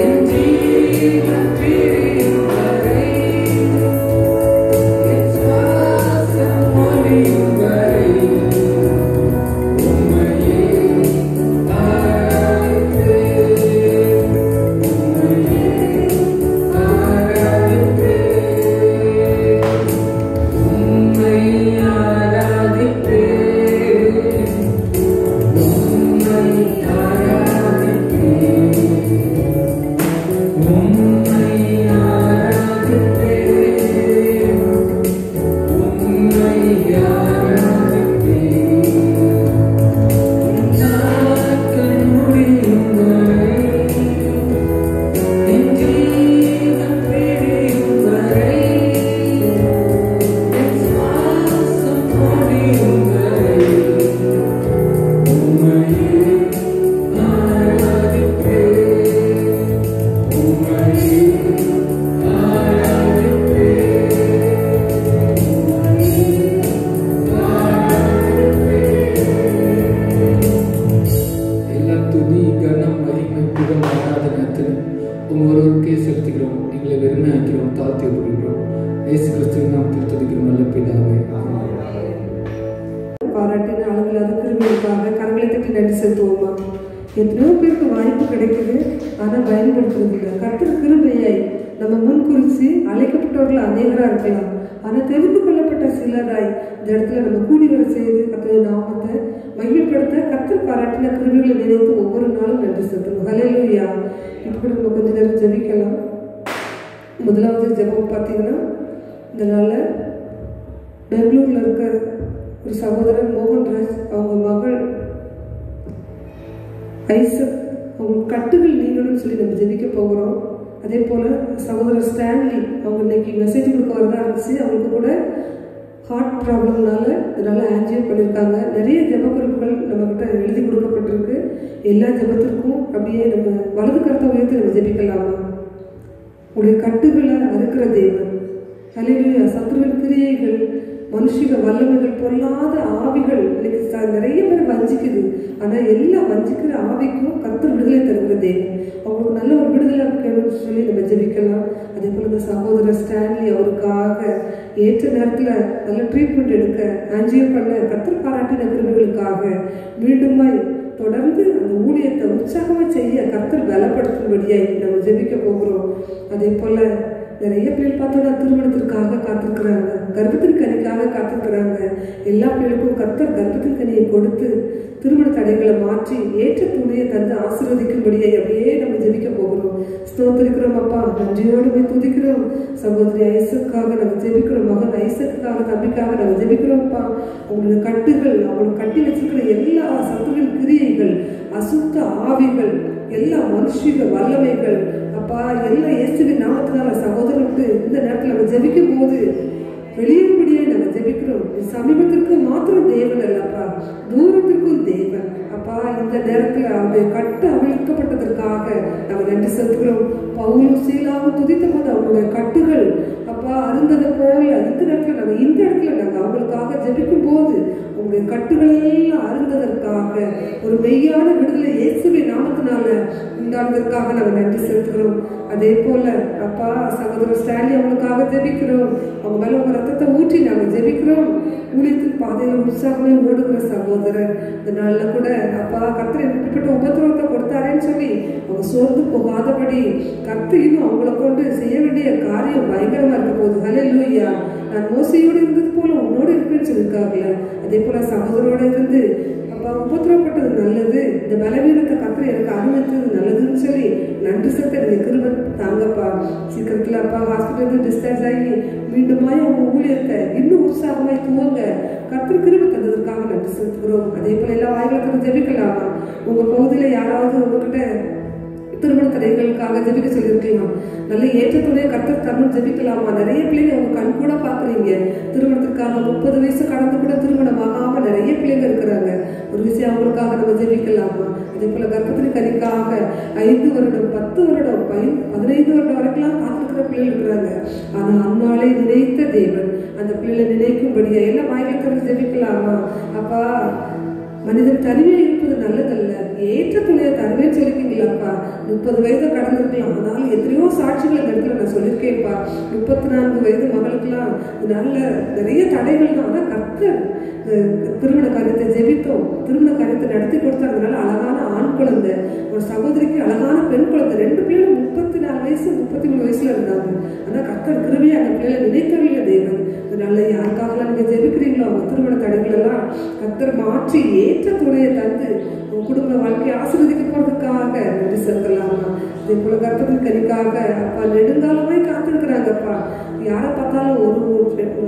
Speaker 5: என் ஜீவன் பிரியும் வரை, என் சுவாசம் ஒலியும் வரை உம்மையே ஆராதிப்பேன், உம்மையே ஆராதிப்பேன், உம்மை ஆராதிப்பேன், உம்மை ஆராதிப்பேன், உம்மை ஆராதிப்பேன், உம்மை ஆராதிப்பேன். நாட்கள் முடியும் வரை, என் ஜீவன் பிரியும் வரை, என் சுவாசம் ஒலியும் வரை உம்மையே ஆராதிப்பேன், உம்மையே எல்லா துதி கனம் மகிமை புகழ் ஆராதனை ஒவ்வொருவருக்கே செலுத்துகிறோம். எங்களை வெறுமையாக்கிறோம், தாழ்த்தி விடுகிறோம். இயேசு கிறிஸ்துவின் நாமத்தில் துதிக்கிறோம் நல்ல பிதாவே.
Speaker 4: பாராட்டின அளவில் அது கிருமிக்காக கரங்களை தட்டி நன்றி செலுத்துவோமா. எத்தனையோ பேருக்கு வாய்ப்பு கிடைக்குது, ஆனால் பயன்படுத்துறது இல்லை. கர்த்தர் கிருபையை நம்ம முன்குறித்து அழைக்கப்பட்டவர்கள் அநேகராக இருக்கலாம். ஆனால் தெரிந்து கொள்ளப்பட்ட சிலராய் இந்த இடத்துல நம்ம கூடி வர செய்து கர்த்தருடைய நாமத்தை மகிமைப்படுத்த கர்த்தர் பாராட்டின கிருபைகளை நினைத்து ஒவ்வொரு நாளும் நன்றி செலுத்தணும். ஹல்லேலூயா. இப்போ நம்ம கொஞ்ச நேரம் ஜெபிக்கலாம். முதலாவது ஜெபம் பார்த்தீங்கன்னா, இந்த நாளில் பெங்களூரில் இருக்க ஒரு சகோதரர் மோகன்ராஜ், அவங்க மகள் ஐசக், அவங்க கட்டுகள் நீங்கணும்னு சொல்லி நம்ம ஜெபிக்க போகிறோம். அதே போல் சகோதரர் ஸ்டான்லி, அவங்க இன்னைக்கு மெசேஜ் கொடுக்க வரதா இருந்துச்சு. அவங்களுக்கு கூட ஹார்ட் ப்ராப்ளம்னால இதனால் ஆன்ஜியோ பண்ணியிருக்காங்க. நிறைய ஜெப குறிப்புகள் நம்மக்கிட்ட எழுதி கொடுக்கப்பட்டிருக்கு. எல்லா ஜெபத்திற்கும் அப்படியே நம்ம வலது கருத்தை உயர்த்தி நம்ம ஜெபிக்கலாமா? உடைய கட்டுகளை அறுக்கிற தேவன், ஹல்லேலூயா. சத்துருவின் கிரியைகள், மனுஷிக வல்லமைகள், பொல்லாத ஆவிகள் இன்னைக்கு நிறைய பேர் வஞ்சிக்குது. ஆனால் எல்லா வஞ்சிக்கிற ஆவிக்கும் கர்த்தர் விடுதலை தருகிற தேவன். அவங்களுக்கு நல்ல ஒரு விடுதலை இருக்கணும்னு சொல்லி நம்ம ஜெபிக்கலாம். அதே போல் இந்த சகோதரர் ஸ்டான்லி, அவருக்காக ஏற்ற நேரத்தில் நல்ல ட்ரீட்மெண்ட் எடுக்க ஆன்ஜியோ பண்ண கர்த்தர் பாராட்டின கிருபைகளுக்காக மீண்டுமாய் தொடர்ந்து அந்த ஊழியத்தை உற்சாகமாக செய்ய கர்த்தர் பலப்படுத்தும்படியாய் நம்ம ஜெபிக்க போகிறோம். அதே போல் நிறைய பிள்ளைகள் பார்த்தோன்னா திருமணத்திற்காக காத்திருக்கிறாங்க, கர்ப்பத்தின் கனிக்காக காத்திருக்கிறாங்க. எல்லா பிள்ளைகளுக்கும் கர்த்தர் கர்ப்பத்தின் கனியை கொடுத்து திருமண தடைகளை மாற்றி ஏற்ற துணையை தந்து ஆசீர்வதிக்கும்படியை அப்படியே நம்ம ஜெபிக்க போகிறோம். ஸ்தோத்திரிக்கிறோம் அப்பா, நன்றியோடு போய் துதிக்கிறோம். சகோதரி ஐசக்காக நம்ம ஜெபிக்கிறோம், மகன் ஐசக்காக, தம்பிக்காக நம்ம ஜெபிக்கிறோம்ப்பா. அவங்களோட கட்டுகள், அவங்களுக்கு கட்டி வச்சிருக்கிற எல்லா சத்துருவின் கிரியைகள், அசுத்த ஆவிகள், எல்லா மனுஷிக வல்லமைகள் அப்பா எல்லாம் இயேசுவின் நாமத்தினால சகோதரனுக்கு இந்த நேரத்தில் நம்ம ஜெபிக்கும் போது வெளியும்படியே நம்ம ஜெபிக்கிறோம். சமீபத்திற்கு மாத்திரம் தேவன் அல்லப்பா, தூரத்திற்கும் தேவன் அப்பா. இந்த நேரத்தில் அவருடைய கட்டு அவிழ்க்கப்பட்டதற்காக நம்ம நன்றி செலுத்துகிறோம். பவுலும் சீலாவும் துதித்த போது அவங்களுடைய கட்டுகள் அப்பா அருந்ததை போல இந்த நேரத்தில் நம்ம இந்த இடத்துல நாங்கள் அவங்களுக்காக ஜெபிக்கும் போது உங்களுடைய கட்டுகள் எல்லாம் அருந்ததற்காக ஒரு மெய்யான விடுதலை இயேசுவின் நாமத்தினால உண்டானதற்காக நம்ம நன்றி செலுத்துகிறோம். அதே போல அப்பா சகோதரர் ஸ்டான்லி அவங்களுக்காக ஜெபிக்கிறோம். அவங்க மேல உங்க ரத்தத்தை ஊற்றி நாங்கள் ஜெபிக்கிறோம். ஊழியத்தின் பாதையில உற்சாகமே ஓடுகிற சகோதரர், இந்த நாள்ல கூட அப்பா கர்த்தர் எப்படிப்பட்ட உபத்திரவத்தை கொடுத்தாரேன்னு சொல்லி அவங்க சோர்ந்து போகாதபடி கர்த்தர் இன்னும் அவங்களை கொண்டு செய்ய வேண்டிய காரியம் பயங்கரமா இருக்க போகுது. ஹல்லேலூயா. நான் மோசையோடு இருந்தது போல உன்னோடு இருப்பேன்னு சொல்லியிருக்காங்கல்ல, அதே போல சகோதரோட இருந்து அப்பா உபத்திரப்பட்டது நல்லது, இந்த பலவீனத்தை கர்த்தர் எனக்கு அனுமதித்தது நல்லதுன்னு சொல்லி நன்றி செலுத்த நீங்க கிருபை தாங்கப்பா. சீக்கிரத்துல அப்பா ஹாஸ்பிட்டல் டிஸ்சார்ஜ் ஆகி மீண்டுமாய் அவங்க ஊழியத்தை இன்னும் உற்சாகமாய் துவங்க கர்த்தர் கிருபை தந்ததற்காக நன்றி செலுத்துகிறோம். அதே போல எல்லா வாய்களுக்கும் ஜெபிக்கலாமா? உங்க பகுதியில யாராவது உங்ககிட்ட திருமண தடைகளுக்காக ஜெபிக்க சொல்லியிருக்கலாம். நல்ல ஏற்றத்துடைய கர்த்தர் தமிழ் ஜெபிக்கலாமா? நிறைய பிள்ளைங்க அவங்க கண் கூட பாக்குறீங்க. திருமணத்திற்காக 30 வயசு கடந்து கூட திருமணம் ஆகாம நிறைய பிள்ளைங்க இருக்கிறாங்க. ஒரு விஷயம் அவங்களுக்காக நம்ம ஜெபிக்கலாமா? அதே போல கர்ப்பத்தின் கனிக்காக 5 வருடம் 10 வருடம் 15 வருடம் வரைக்கும் காத்திருக்கிற பிள்ளைகள் இருக்கிறாங்க. ஆனா அந்நாளை நினைத்த தேவன் அந்த பிள்ளைகளை நினைக்கும்படியா எல்லா வாய்களுக்கு ஜெபிக்கலாமா? அப்பா மனிதன் தனிமையா இருப்பது நல்லதல்ல, ஏற்ற துணையை தருவேன்னு சொல்லிருக்கீங்களாப்பா. 30 வயதை கடந்திருக்கலாம், ஆனாலும் எத்தனையோ சாட்சிகள் இந்த இடத்துல நான் சொல்லியிருக்கேன்ப்பா. 34 வயது மகளுக்கெல்லாம் நல்ல நிறைய தடைகள் தான். ஆனா கர்த்தர் திருமண காரியத்தை ஜெபித்தோம், திருமண காரியத்தை நடத்தி கொடுத்ததுனால அழகான ஆண் குழந்தை, ஒரு சகோதரிக்கு அழகான பெண் குழந்தை, 2 பிள்ளைகளும் 34 வயசு 33 வயசுல இருந்தாங்க. ஆனா கர்த்தர் கிருபையா அந்த பிள்ளைகளை நினைத்தவில்லை தேவன். அதனால யாருக்காகலாம் நீங்க ஜெபிக்கிறீங்களோ அவங்க திருமண தடைகள் எல்லாம் கர்த்தர் மாற்றி ஏற்ற துணையை தந்து உங்க குடும்ப வாழ்க்கையை ஆசீர்வதிக்க போறதுக்காக நன்றி செலுத்தலாமா? அதே போல கர்த்தரின் கனிக்காக அப்பா நெடுங்காலமாய் காத்திருக்கிறாங்கப்பா. யாரை பார்த்தாலும் ஒரு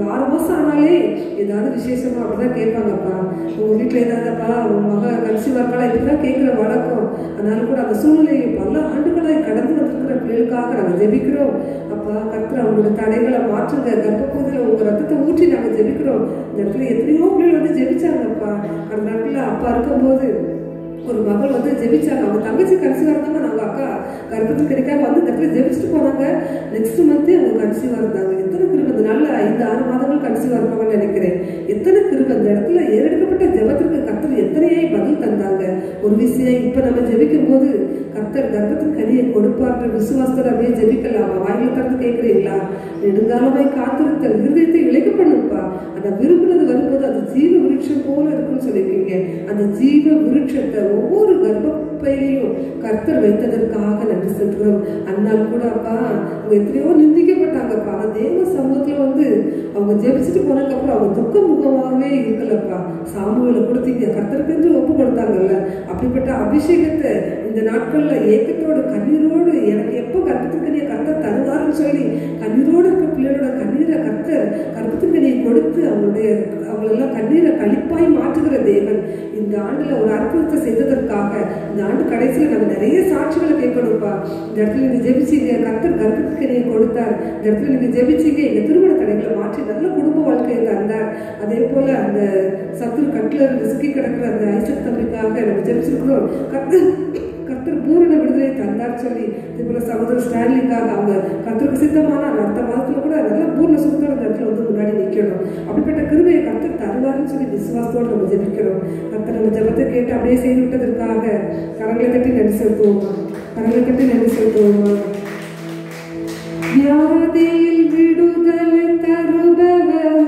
Speaker 4: 6 மாசம் ஆனாலே ஏதாவது விசேஷமா அப்படிதான் கேட்பாங்கப்பா. உங்க வீட்டுல ஏதாவதுப்பா உங்க மக கன்சீவ் இருக்கலாம் இப்படிதான் கேட்கிற வழக்கம். அதனால கூட அந்த சூழ்நிலையை பல ஆண்டுகளாய் கடந்து வந்திருக்கிற பிள்ளைகளுக்காக நாங்கள் ஜெபிக்கிறோம். அப்பா கர்த்தர் அவங்களோட தடைகளை மாற்றுங்க. கர்ப்பப்பகுதியில் உங்க ரத்தத்தை ஊற்றி நாங்கள் ஜெபிக்கிறோம். இந்த இடத்துல எத்தனையோ பிள்ளைகள் வந்து ஜெபிச்சாங்கப்பா. அந்த நாட்டில் அப்பா இருக்கும்போது ஒரு மகள் வந்து ஜெபிச்சாங்க. அவங்க தங்கச்சி கன்சீவா இருந்தாங்க. அவங்க அக்கா கர்ப்பத்துக்கு கிடைக்காம வந்து இந்த இடத்துல ஜெபிச்சுட்டு போனாங்க. நெக்ஸ்ட் மந்த் அவங்க கன்சீவா இருந்தாங்க. எத்தனை கிருபை! இந்த நாள்ல 5-6 மாதங்கள் கன்சீவா இருப்பாங்கன்னு நினைக்கிறேன். எத்தனை கிருபை! இந்த இடத்துல ஏறெடுக்கப்பட்ட ஜெபத்திற்கு கர்த்தர் எத்தனையாய் பதில் தந்தாங்க. ஒரு விஷயம் இப்ப நம்ம ஜெபிக்கும் போது கர்த்தர் கர்ப்பத்தின் கனியை கொடுப்பார்ன்ற விசுவாசத்தை அப்படியே ஜெபிக்கலாமா? வாயில திறந்து கேட்கிறீங்களா? நெடுங்காலமாய் காத்திருத்தல் இருதயத்தை இழைக்க பண்ணுப்பா. அந்த விரும்பினது வரும்போது அது ஜீவ விருட்சம் போல இருக்குன்னு சொல்லியிருக்கீங்க. அந்த ஜீவ விருட்சத்தை ஒவ்வொரு கர்ப்பப்பையிலையும் கர்த்தர் வைத்ததற்காக நன்றி செலுத்துகிறோம். அண்ணால் கூட அப்பா அவங்க எத்தனையோ நிந்திக்கப்பட்டாங்கப்பா. அந்த தேவ சமூகத்துல வந்து அவங்க ஜெபிச்சுட்டு போனதுக்கப்புறம் அவங்க துக்க முகமாகவே இருக்கலப்பா. சாமுவேலை கொடுத்தீங்க, கர்த்தருக்கு என்று ஒப்பு கொடுத்தாங்கல்ல. அப்படிப்பட்ட அபிஷேகத்தை இந்த நாட்கள்ல ஏக்கத்தோடு கண்ணீரோடு எனக்கு எப்போ கர்ப்பத்துக்கனியை கர்த்தர் தருவாருன்னு சொல்லி கண்ணீரோடு இருக்க பிள்ளைகளோட கண்ணீரை கர்த்தர் கர்ப்பத்துக்கனியை கொடுத்து அவங்களெல்லாம் கண்ணீரை கழிப்பாய் மாற்றுகிற தேவன் இந்த ஆண்டுல ஒரு அற்புதத்தை செய்ததற்காக இந்த ஆண்டு கடைசியில் நம்ம நிறைய சாட்சிகளை கேட்கணும்ப்பா. இந்த இடத்துல நீங்க ஜெபிச்சீங்க, கர்த்தர் கர்ப்பத்துக்கனியை கொடுத்தார். இந்த இடத்துல நீங்க ஜெபிச்சீங்க, எங்க திருமண தடைகளை மாற்றி நல்ல குடும்ப வாழ்க்கையை தந்தார். அதே போல அந்த சத்துரு கட்டில இருந்து சிக்கி கிடக்கிற அந்த ஐசக் தம்பிக்காக நம்ம ஜெபிச்சிருக்கிறோம். கர்த்தர் பூரண விடுதலை தந்தார் சொல்லி இதே போல சகோதரர் ஸ்டான்லிக்காக அவங்க கர்த்தருக்கு சித்தமான அடுத்த மாதத்துல கூட நல்லா பூர்ண சுத்தோட இடத்துல வந்து முன்னாடி நிற்கணும். அப்படிப்பட்ட கிருபையை கர்த்தர் தருவாருன்னு சொல்லி விசுவாசத்தோடு நம்ம ஜெபிக்கிறோம். கர்த்தர் நம்ம ஜெபத்தை கேட்டு அப்படியே செய்து விட்டதற்காக கரங்களை கட்டி நன்றி செலுத்துவோமா, கரங்களை கட்டி நன்றி செலுத்துவோமா. வியாதியில் விடுதலை தருபவர்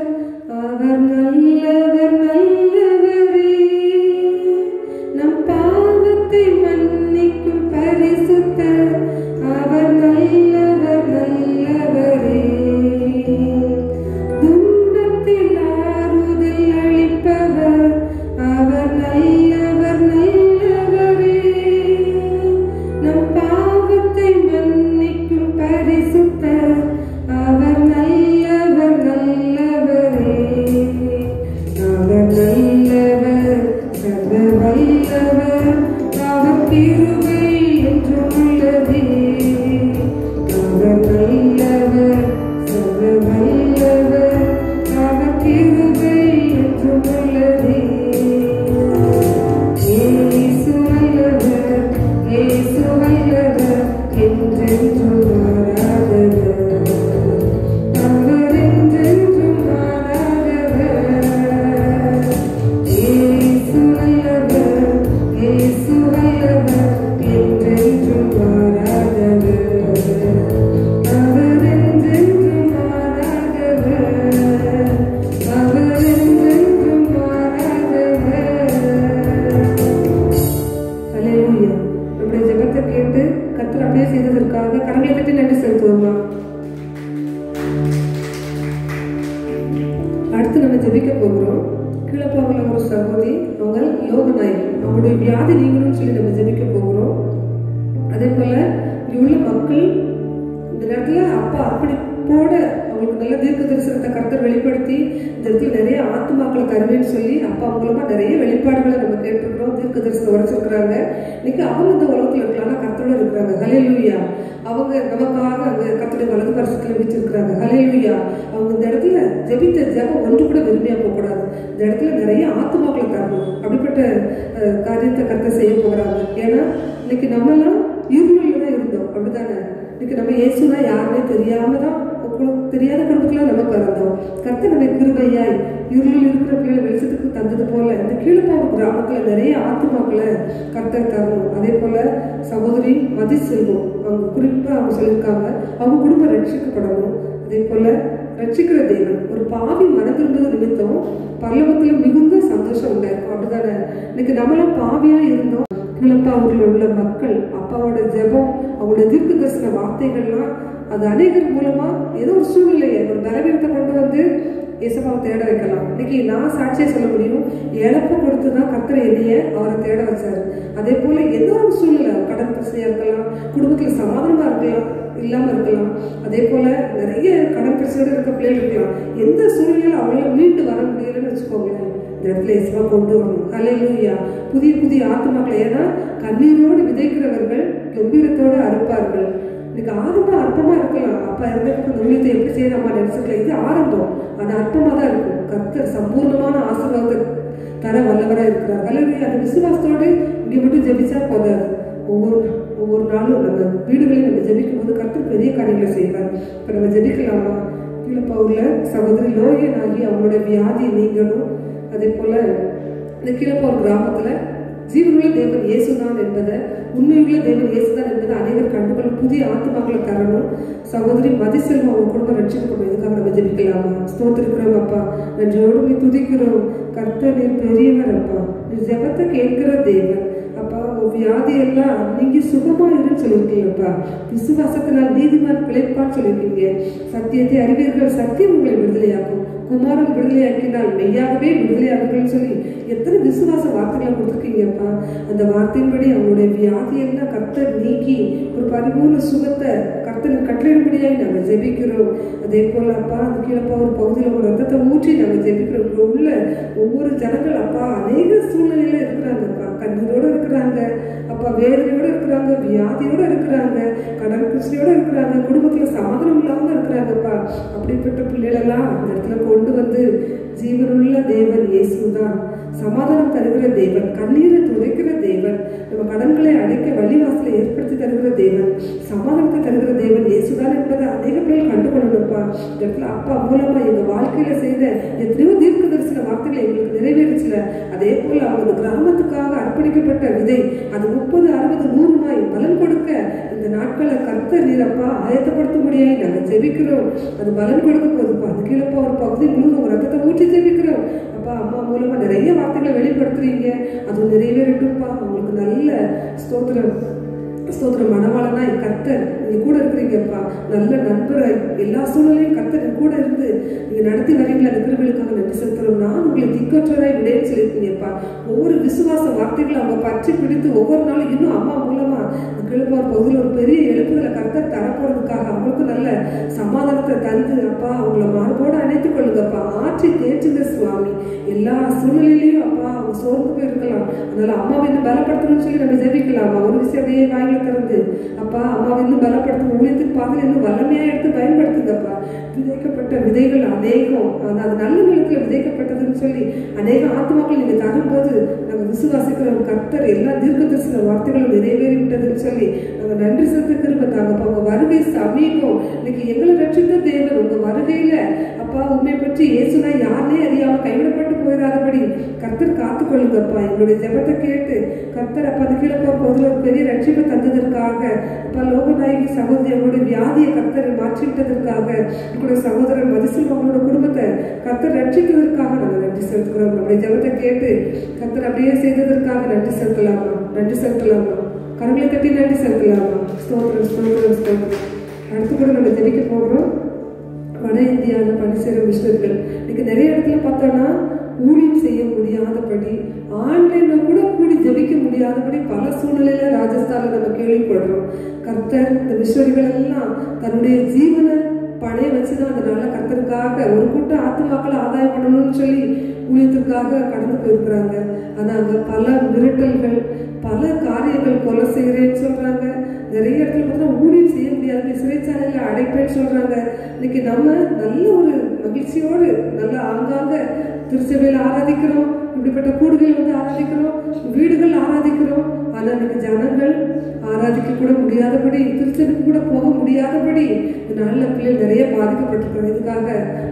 Speaker 4: அவர் நல்லவர் நல்லவரே. நம் பாவத்தை மன்னிக்கும் பரிசுத்தர் அவர் நல்லவர் நல்லவரே. துன்பத்தில் ஆறுதல் அளிப்பவர் அவர் நல்லவர் நல்லவரே. நம் பாவத்தை மன்னிக்கும் பரிசுத்தர் அவர் நல்லவர் நல்லவரே. அவர் நல்லவர் சர்வ வல்லவர் அவர் கிருபை என்றும் உள்ளதே. அவர் நல்லவர் சர்வ வல்லவர் அவர் கிருபை என்றும் உள்ளதே. இயேசு வல்லவர் இயேசு வல்லவர் என்றென்றும் மாறாதவர். அவர் என்றென்றும் மாறாதவர். இயேசு வல்லவர் இயேசு வல்லவர் என்றென்றும் மாறாதவர். அவர் என்றென்றும் மாறாதவர். அவர் என்றென்றும் மாறாதவர். ஹல்லேலூயா. நம்முடைய ஜெபத்தை கேட்டு கர்த்தர் அப்படியே செய்ததற்காக கரங்களை கட்டி நன்றி செலுத்துவோமா. அடுத்து நம்ம ஜெபிக்க போகிறோம். கீழப்பாவில் ஒரு சகோதரி, அவங்க யோகநாயகி, அவங்களுடைய வியாதி நீங்கணும்னு சொல்லி நம்ம ஜெபிக்க போகிறோம். அதே போல இங்க உள்ள மக்கள் இந்த நேரத்துல அப்பா அர்ப்பணிப்போட அவங்களுக்கு நல்ல தீர்க்க தரிசனத்தை கர்த்தர் வெளிப்படுத்தி இந்த இடத்துல நிறைய ஆத்மாக்களை தருவேன்னு சொல்லி அப்பா மூலமா நிறைய வெளிப்பாடுகளை நம்ம கேட்டிருக்கிறோம். தீர்க்க தரிசனம் உரைச்சிருக்கிறாங்க. இன்னைக்கு அவங்க இந்த உலகத்துல இருக்கலாம், கர்த்தரோட இருக்கிறாங்க. ஹல்லேலூயா. அவங்க நமக்காக அந்த கர்த்தருடைய வலது பரிசுத்துல வச்சிருக்கிறாங்க. ஹல்லேலூயா. அவங்க இந்த இடத்துல ஜெபித்த ஜெபம் ஒன்று கூட விரும்பியா போகக்கூடாது. இந்த இடத்துல நிறைய ஆத்மாக்களை தரணும். அப்படிப்பட்ட காரியத்தை கர்த்தர் செய்ய போகிறாங்க. ஏன்னா இன்னைக்கு நம்மலாம் இருளில் தான் இருந்தோம், அப்படித்தானே? இன்னைக்கு நம்ம இயேசுனா யாருமே தெரியாம தான் தெரியாத குடும்பத்துல நமக்கு பிறந்தோம். கர்த்தர் நம்ம கிருபையாய் இருளில் இருக்கிற பிள்ளைகளை வெளிச்சத்துக்கு தந்தது போல இந்த கீழப்பாவூர் கிராமத்துல நிறைய ஆத்மாக்களை கர்த்தர் தரணும். அதே போல சகோதரி மதி செல்வம், அவங்க குறிப்பா அவங்க சொல்லியிருக்காங்க, அவங்க குடும்பம் ரட்சிக்கப்படணும். அதே போல ரட்சிக்கிற தேவன் ஒரு பாவி மனதிருந்தது நிமித்தம் பரலோகத்துல மிகுந்த சந்தோஷம் உண்டாயிருக்கும், அப்படித்தானே? இன்னைக்கு நம்மளாம் பாவியா இருந்தோம். கீழப்பாவூர்ல உள்ள மக்கள் அப்பாவோட ஜெபம், அவங்களோட தீர்க்க தரிசன வார்த்தைகள்லாம் அது அநேகர் மூலமா ஏதோ ஒரு சூழ்நிலையை ஒரு பலவீனத்தை கொண்டு வந்து இயேசுவாவை தேட வைக்கலாம். இன்னைக்கு நான் சாட்சியை சொல்ல முடியும், இழப்பு கொடுத்துதான் கர்த்தர் என்னைய அவரை தேட வச்சாரு. அதே போல ஏதோ ஒரு சூழ்நிலை, கடன் பிரச்சனையா இருக்கலாம், குடும்பத்துல சமாதானமா இருக்கலாம், இல்லாம இருக்கலாம். அதே போல நிறைய கடன் பிரச்சனையோட இருக்க பிள்ளைகள் இருக்கலாம். எந்த சூழ்நிலையில அவங்களால மீண்டு வர முடியலன்னு வச்சுக்கோங்களேன், இந்த இடத்துல இயேசுவா கொண்டு வரணும். ஹல்லேலூயா. புதிய புதிய ஆத்மாக்கள், ஏன்னா கண்ணீரோடு விதைக்கிறவர்கள் கம்பீரத்தோடு அறுப்பார்கள். இன்னைக்கு ஆரம்பம் அற்பமா இருக்கலாம். அப்பா இருந்ததுக்கு இந்த ஊழியத்தை எப்படி செய்ய நம்ம நினைச்சுக்கலாம். இது ஆரம்பம், ஆனா அற்பமா தான் இருக்கும். கர்த்தர் சம்பூர்ணமான ஆசீர்வாதத்தை தர வல்லவரா இருக்கிறார். ஹல்லேலூயா. அந்த விசுவாசத்தோடு இங்க மட்டும் ஜெபிச்சா போதாது. ஒவ்வொரு நாளும் நம்ம வீடுகளில் நம்ம ஜெபிக்கும் போது கர்த்தர் பெரிய காரியங்களை செய்வார். இப்ப நம்ம ஜெபிக்கலாமா? கீழப்பாவூர்ல சகோதரி லோகியன் ஆகி அவங்களோட வியாதி நீங்கணும். அதே போல இந்த கீழப்பாவூர் கிராமத்துல ஜீவனுள்ள தேவன் இயேசுதான் என்பதை, உண்மையுள்ள தேவன் இயேசுதான் என்பதை அனைவர் கண்டுகள் புதிய ஆத்மாக்களை தரணும். சகோதரி மதிசெல்வம் அவங்க குடும்பம் ரட்சிக்கப்படும். இதுக்காக நம்ம ஜெபிக்கலாம். ஜெபிக்கலாமா? ஸ்தோத்திரிக்கிறோம் அப்பா, நன்றியோடு துதிக்கிறோம். கர்த்தர் நீர் பெரியவர் அப்பா, நீ ஜெபத்தை கேட்கிற தேவன் அப்பா. வியாதி எல்லாம் நீங்க சுகமா இருன்னு சொல்லியிருக்கீங்கப்பா. விசுவாசத்தினால் நீதிமான் பிழைப்பான்னு சொல்லியிருக்கீங்க. சத்தியத்தை அறிவீர்கள், சத்தியம் உங்களை விடுதலையாக்கும், குமாரன் விடுதலையாக்கினால் மெய்யாகவே விடுதலையாக்குன்னு சொல்லி எத்தனை விசுவாச வார்த்தைகளை கொடுத்துருக்கீங்கப்பா. அந்த வார்த்தையின்படி அவங்களுடைய வியாதியெல்லாம் கர்த்தர் நீக்கி ஒரு பரிபூர்ண சுகத்தை கர்த்தர் கட்டளையிடும்படியாய் நாங்கள் ஜெபிக்கிறோம். அதே போல அப்பா, அந்த கீழப்பா ஒரு பகுதியில் ஒரு ரத்தத்தை ஊற்றி நாங்கள் ஜெபிக்கிறோம். இங்கே உள்ள ஒவ்வொரு ஜனங்கள் அப்பா அநேக சூழ்நிலையில இருக்கிறாங்கப்பா. கண்ணீரோடு இருக்கிறாங்க அப்பா, வேதனையோடு இருக்கிறாங்க, வியாதியோடு இருக்கிறாங்க, கடன் பிரச்சனையோடு இருக்கிறாங்க, குடும்பத்துல சமாதானம் இல்லாம இருக்கிறாங்கப்பா. அப்படிப்பட்ட பிள்ளைகளெல்லாம் அந்த இடத்துல கொண்டு வந்து ஜீவனுள்ள தேவன் இயேசுதான், சமாதானம் தருகிற தேவன், கண்ணீரை துடைக்கிற தேவன், நம்ம கடன்களை அடைக்க வழிவாசலை ஏற்படுத்தி தருகிற தேவன், சமாதானத்தை தருகிற தேவன் இயேசுதான் என்பதை அநேக பேர் கண்டுகொள்ளணும்ப்பா. இந்த இடத்துல அப்பா மூலமா எங்க வாழ்க்கையில செய்த எத்தனையோ தீர்க்க தரிசன வார்த்தைகளை எங்களுக்கு நிறைவேறிச்சுல. அதே போல அவங்க கிராமத்துக்காக அர்ப்பணிக்கப்பட்ட விதை அது 30, 60, 100 பலன் கொடுக்க இந்த நாட்களை கர்த்தர் நீரப்பா ஆயத்தப்படுத்த முடியாது நாங்கள் ஜெபிக்கிறோம். அது பலன் கொடுக்க போதுப்பா. அது கீழப்பா ஒரு பகுதி முழுவதும் ஒரு ரத்தத்தை ஊற்றி ஜெபிக்கிறோம் அப்பா. அம்மா மூலமா நிறைய வார்த்தைகளை வெளிப்படுத்துறீங்க, அது நிறைவேறட்டும்ப்பா. அவங்களுக்கு நல்ல ஸ்தோத்திரம் மனவாளனா கர்த்தர் நீங்க கூட இருக்கிறீங்கப்பா. நல்ல நண்பரை எல்லா சூழ்நிலையும் கர்த்தர் கூட இருந்து நீங்க நடத்தி வரீங்களா, அந்த கிருபைகளுக்காக நன்றி செலுத்துறோம். நான் உங்களை திக்கற்றராய் விடைன்னு சொல்லியிருக்கீங்கப்பா. ஒவ்வொரு விசுவாச வார்த்தைகளை அவங்க பற்றி பிடித்து ஒவ்வொரு நாளும் இன்னும் அம்மா மூலமா கிழப்பார் பகுதியில் ஒரு பெரிய எழுப்புதலை கர்த்தர் தரப்போறதுக்காக அவங்களுக்கு நல்ல சமாதானத்தை தந்து அப்பா அவங்கள மார்போடு அணைத்துக் கொள்ளுங்கப்பா. ஆற்றி தேற்றுங்க சுவாமி. எல்லா சூழ்நிலையிலையும் அப்பா அவங்க சோர்ந்து போயிருக்கலாம், அதனால அம்மாவை இன்னும் பலப்படுத்தணும்னு சொல்லி நம்ம ஜெபிக்கலாமா? ஒரு விஷயம் அப்படியே வாயில திறந்து அப்பா அம்மாவை இன்னும் பலப்படுத்தணும், ஊழியத்துக்கு பாதையில் இன்னும் வல்லமையா எடுத்து பயன்படுத்துங்கப்பா. விதைக்கப்பட்ட விதைகள் அநேகம், அது நல்ல நிலத்துல விதைக்கப்பட்டதுன்னு சொல்லி அநேக ஆத்மாக்கள் நீங்க தரும்போது நாங்க விசுவாசிக்கிறோம் கர்த்தர் எல்லா தீர்க்க தரிசன வார்த்தைகளும் நிறைவேறி விட்டதுன்னு சொல்லி நாங்க நன்றி செலுத்த கிருபை தாங்கப்பா. உங்க வருகை சமீபம், இன்னைக்கு எங்களை ரட்சித்த தேவன் உங்க வருகையில அப்பா உண்மை பற்றி இயேசுனா யாருனே அறியாம கைவிடப்பட்டு போயிடாதபடி கர்த்தர் காத்துக்கொள்ளுங்கப்பா. எங்களுடைய ஜெபத்தை கேட்டு கர்த்தர் அப்பா அந்த கீழப்பா பகுதியில் ஒரு பெரிய ரட்சிப்பை தந்ததற்காக அப்பா லோகநாயகி சகோதரி அவங்களுடைய வியாதியை கர்த்தரை மாற்றிவிட்டதற்காக எங்களுடைய சகோதரர் மதிசல் அவங்களோட குடும்பத்தை கர்த்தர் ரட்சித்ததற்காக நாங்கள் நன்றி செலுத்துக்கிறோம். நம்முடைய ஜெபத்தை கேட்டு கர்த்தர் அப்படியே செய்ததற்காக நன்றி செலுத்தலாமா? நன்றி செலுத்தலாமா? கரங்களை கட்டி நன்றி செலுத்தலாமா? ஸ்தோத்திரம் ஸ்தோத்திரம் ஸ்தோத்திரம். அடுத்து கூட நம்ம ஜெபிக்க போகிறோம். வட இந்தியாவில் பணி செய்கிற மிஷனரிகள் இன்னைக்கு நிறைய இடத்துல பார்த்தோன்னா ஊழியம் செய்ய முடியாதபடி, ஆன்லைன்ல கூட கூடி ஜெபிக்க முடியாதபடி பல சூழ்நிலையில ராஜஸ்தான்ல நம்ம கேள்விப்படுறோம். கர்த்தர் இந்த மிஷனரிகள் எல்லாம் தன்னுடைய ஜீவனை பணைய வச்சுதான் அதனால கர்த்தருக்காக ஒரு கூட்டம் ஆத்மாக்களை ஆதாயம் பண்ணணும்னு சொல்லி ஊழியத்திற்காக கடந்து போயிருக்கிறாங்க. ஆனா அங்க பல மிரட்டல்கள், பல காரியங்கள் கொலை செய்கிறேன்னு சொல்றாங்க. நிறைய இடத்துல பார்த்தா ஊழியம் செய்ய முடியாது, சிறைச்சாலையில அடைப்பேன்னு சொல்றாங்க. இன்னைக்கு நம்ம நல்ல ஒரு மகிழ்ச்சியோடு நல்லா ஆங்காங்க திருச்சபையில் ஆராதிக்கிறோம், இப்படிப்பட்ட கூடுகள் வந்து ஆராதிக்கிறோம், வீடுகள் ஆராதிக்கிறோம். ஆனா இன்னைக்கு ஜனங்கள் ஆராதிக்க கூட முடியாதபடி, திருச்சபைக்கு கூட போக முடியாதபடி இந்த நல்ல பிள்ளைகள் நிறைய பாதிக்கப்பட்டிருக்கிறோம். இதுக்காக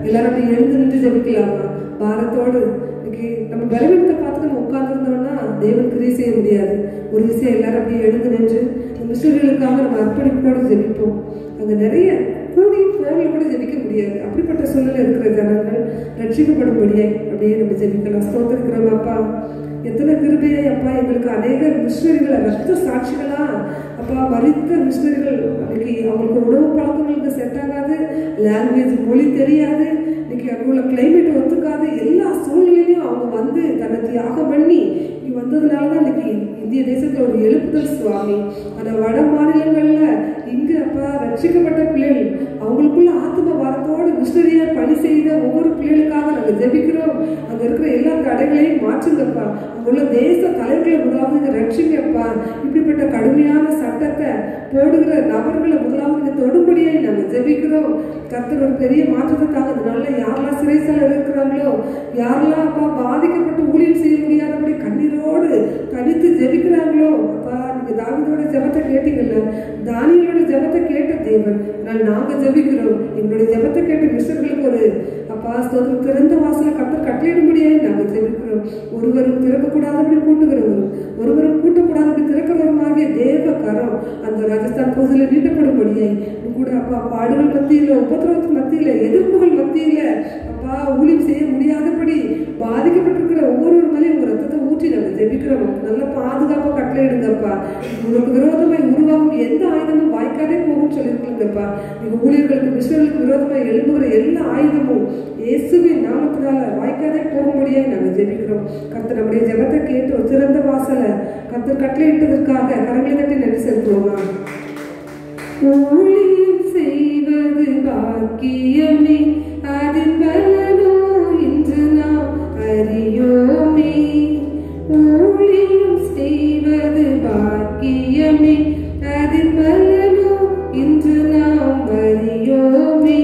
Speaker 4: எல்லாரும் அப்படி எழுந்து நின்று ஜெபிக்கலாமா? பாரத்தோடு இன்னைக்கு நம்ம பலவீனத்தை பார்த்து நம்ம உட்கார்ந்துருந்தோம்னா தேவன் கிரியை செய்ய முடியாது. ஒரு விஷயம் எல்லாரும் அப்படியே எழுந்து நின்று மிஷனரிகளுக்காக நம்ம அர்ப்பணிப்போடு ஜெபிப்போம். அங்க நிறைய கூடி போரில் கூட ஜெபிக்க முடியாது, அப்படிப்பட்ட சூழ்நிலை இருக்கிற ஜனங்கள் ரட்சிக்கப்படும்படியே அப்படியே நம்ம ஜெபிக்கலாம். ஸ்தோத்திரிக்கிறோம் அப்பா. எத்தனை கிருபையை அப்பா எங்களுக்கு அநேக மிஷனரிகளை ரத்த சாட்சிகளா அப்பா மறித்த மிஷனரிகள். இன்னைக்கு அவங்களுக்கு உணவு பழக்கங்களுக்கு செட் ஆகாது, லாங்குவேஜ் மொழி தெரியாது, இன்னைக்கு அங்கே உள்ள கிளைமேட் ஒத்துக்காது, எல்லா சூழ்நிலையும் அவங்க வந்து தன்னை தியாகம் பண்ணி இங்கே வந்ததுனாலதான் இன்னைக்கு இந்திய தேசத்துல ஒரு எழுப்புதல் சுவாமி. அந்த வட மாநிலங்கள்ல இங்க அப்பா ரட்சிக்கப்பட்ட பிள்ளைகள் அவங்களுக்குள்ள ஆத்ம வாரத்தோடு மிஷனரியா பணி செய்த ஒவ்வொரு பிள்ளைகளுக்காக நாங்க ஜெபிக்கிறோம். அங்க இருக்கிற எல்லா தடைகளையும் மாற்றுங்கப்பா. அங்குள்ள தேச தலைவர்களை முதலாவது ரட்சிங்கப்பா. இப்படிப்பட்ட கடுமையான சட்டத்தை போடுகிற நபர்களை முதலாவது தொடுபடியை நாங்க ஜெபிக்கிறோம். கர்த்தர் ஒரு பெரிய மாற்றத்தை தாங்கிறதுனால யாரெல்லாம் சிறைச்சாலை இருக்கிறாங்களோ, யாரெல்லாம் அப்பா பாதிக்கப்பட்டு ஊழியம் செய்ய முடியாதபடி கண்ணீரோடு தனித்து ஜெபிக்கிறாங்களோ அப்பா, நீங்க தாவீதோட ஜெபத்தை கேட்டீங்கல்ல, தானியேலோட ஜெபத்தை கேட்ட தேவன். நாங்க ஜெபிக்கிறோம். எங்களுடைய ஜெபத்தை கேட்ட மிஷனர்களுக்கு ஒரு அப்பா ஸ்தோத்திரம் திறந்த வாசலை கர்த்தர் கட்டளையிடும்படியாய் நாங்கள் ஜெபிக்கிறோம். ஒருவரும் திறக்கக்கூடாதபடி கூட்டுகிறவரும், ஒருவரும் கூட்டக்கூடாதபடி திறக்கிறவருமாகிய தேவ கரம் அந்த ராஜஸ்தான் பகுதியில் நீட்டப்படும்படியாய் கூட அப்பா பாடுகள் மத்தியில, உபத்திரவத்தின் மத்தியில, எதிர்ப்புகள் மத்தியில முடியாதபடி பாதிக்கப்பட்டிருக்கிற ஒவ்வொரு மேலேயும் உங்க ரத்தத்தை ஊற்றி நாங்கள் ஜெபிக்கிறோம். நல்ல பாதுகாப்பா கட்டளையிடுங்கப்பா. உங்களுக்கு விரோதமாய் உருவாகும் எந்த ஆயுதமும் வாய்க்காதே போகும் சொல்லியிருக்கீங்கப்பா. நீங்க ஊழியர்களுக்கு விசுவர்களுக்கு விரோதமாய் எழும்புகிற எல்லா ஆயுதமும் இயேசுவின் நாமத்தினால வாய்க்காதே போகும்படியாக நாங்கள் ஜெபிக்கிறோம். கர்த்தர் நம்முடைய ஜெபத்தை கேட்டு ஒரு திறந்த வாசலை கர்த்தர் கட்டளையிட்டதற்காக கரங்களை தட்டி நன்றி செலுத்துவோமா. ஊழியம் செய்வது பாக்கியமே, அதன் பலனோ இன்று நாம் அறியோமே. ஊழியம் செய்வது பாக்கியமே, அதன் பலனோ இன்று நாம் அறியோமே.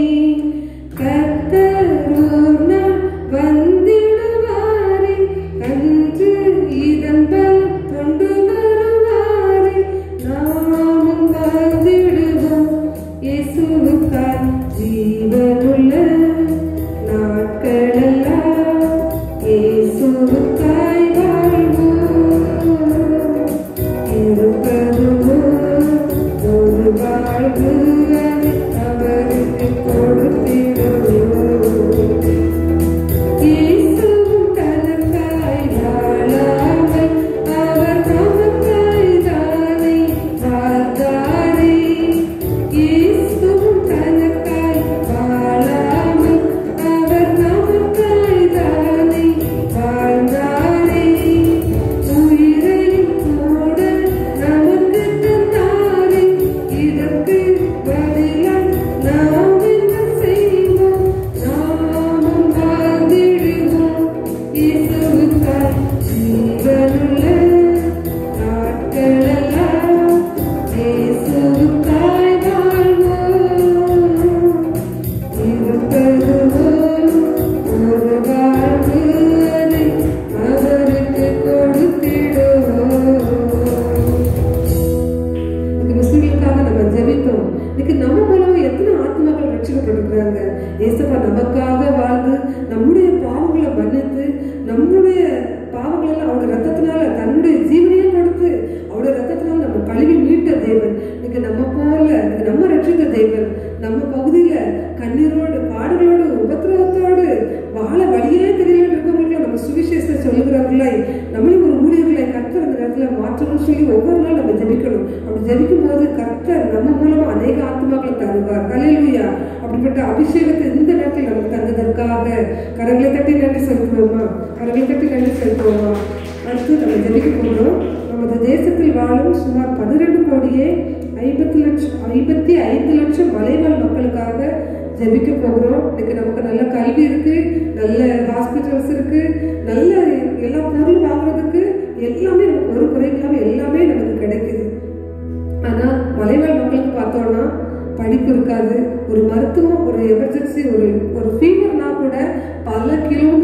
Speaker 4: கர்த்தரோர் நாள் வந்திடுவாரே, அன்று இதன் பலன் கொண்டு வருவாரே. நாமும் வாழ்ந்திடுவோம் இயேசுவுக்காய் ஜீவனுள்ள நாட்களெல்லாம், இயேசுவுக்காய் வாழ்வோம். இருப்பதுவோ ஒரு வாழ்வு, அதை அவருக்கு கொடுத்திடுவோம். இயேசுவும் தனக்காய் வாழாமல் அவர் நமக்காய் தானே வாழ்ந்தாரே. இயேசுவும் தனக்காய் வாழாமல் அவர் நமக்காய் தானே வாழ்ந்தாரே. உயிரையும் கூட நமக்கு தந்தாரே. இதற்கு பதிலாய் நாம் என்ன செய்வோம்? நாமும் வாழ்ந்திடுவோம் இயேசுவுக்காய் ஜீவனுள்ள நாட்களெல்லாம், இயேசுவுக்காய் வாழ்வோம். இருப்பதுவோ ஒரு வாழ்வு, அதை அவருக்கு கொடுத்திடுவோம். முஸ்லிம்களுக்காக நம்ம ஜெபித்தோம். இன்னைக்கு நம்ம மூலமா எத்தனை ஆத்மாக்கள் ரட்சிக்கப்பட்டிருக்கிறாங்க. ஏசப்பா நமக்காக வாழ்ந்து நம்முடைய பாவங்களை மன்னித்து நம்முடைய பாவங்களை எல்லாம் அவருடைய ரத்தத்தினால தன்னுடைய ஜீவனையே கொடுத்து அவருடைய ரத்தத்தினால நம்ம கழுவி மீட்ட தேவன். இன்னைக்கு நம்ம போல நம்ம ரட்சித்த தேவன் நம்ம பகுதியில கண்ணீரோடு பாடுகளோடு உபத்திரவத்தோடு வாழ வழியே தெரியல இருக்கவங்களுக்கு நம்ம சுவிசேஷத்தை சொல்லுகிறவர்களாய் நம்மளையும் ஒரு ஊழியர்களை கர்த்தர் அந்த நேரத்துல மாற்றணும்னு சொல்லி ஒவ்வொரு நாள் நம்ம ஜெபிக்கணும். அப்படி ஜெபிக்கும் போது கர்த்தர் நம்ம மூலமா அநேக ஆத்மாக்களை தருவார். ஹல்லேலூயா. அப்படிப்பட்ட அபிஷேகத்தை இந்த நேரத்தில் நமக்கு தந்ததற்காக கரங்களை தட்டி நன்றி செலுத்துவோமா. கரங்களை தட்டி நன்றி செலுத்துவோமா. அடுத்து நம்ம ஜெபிக்க போகிறோம். நமது தேசத்தில் வாழும் சுமார் 12,55,00,000 மலைவாழ் மக்களுக்காக ஜெபிக்க போகிறோம். இன்னைக்கு நமக்கு நல்ல கல்வி இருக்கு, நல்ல ஹாஸ்பிட்டல்ஸ் இருக்கு, நல்ல எல்லா பொருள் வாங்குறதுக்கு எல்லாமே நமக்கு ஒரு குறை இல்லாமல் எல்லாமே நமக்கு கிடைக்குது. ஆனா மலைவாழ் மக்களுக்கு பார்த்தோம்னா படிப்பு இருக்காது. ஒரு மருத்துவம், ஒரு எமர்ஜென்சி, ஒரு ஃபீவர்னா கூட பல கிலோமீட்டர்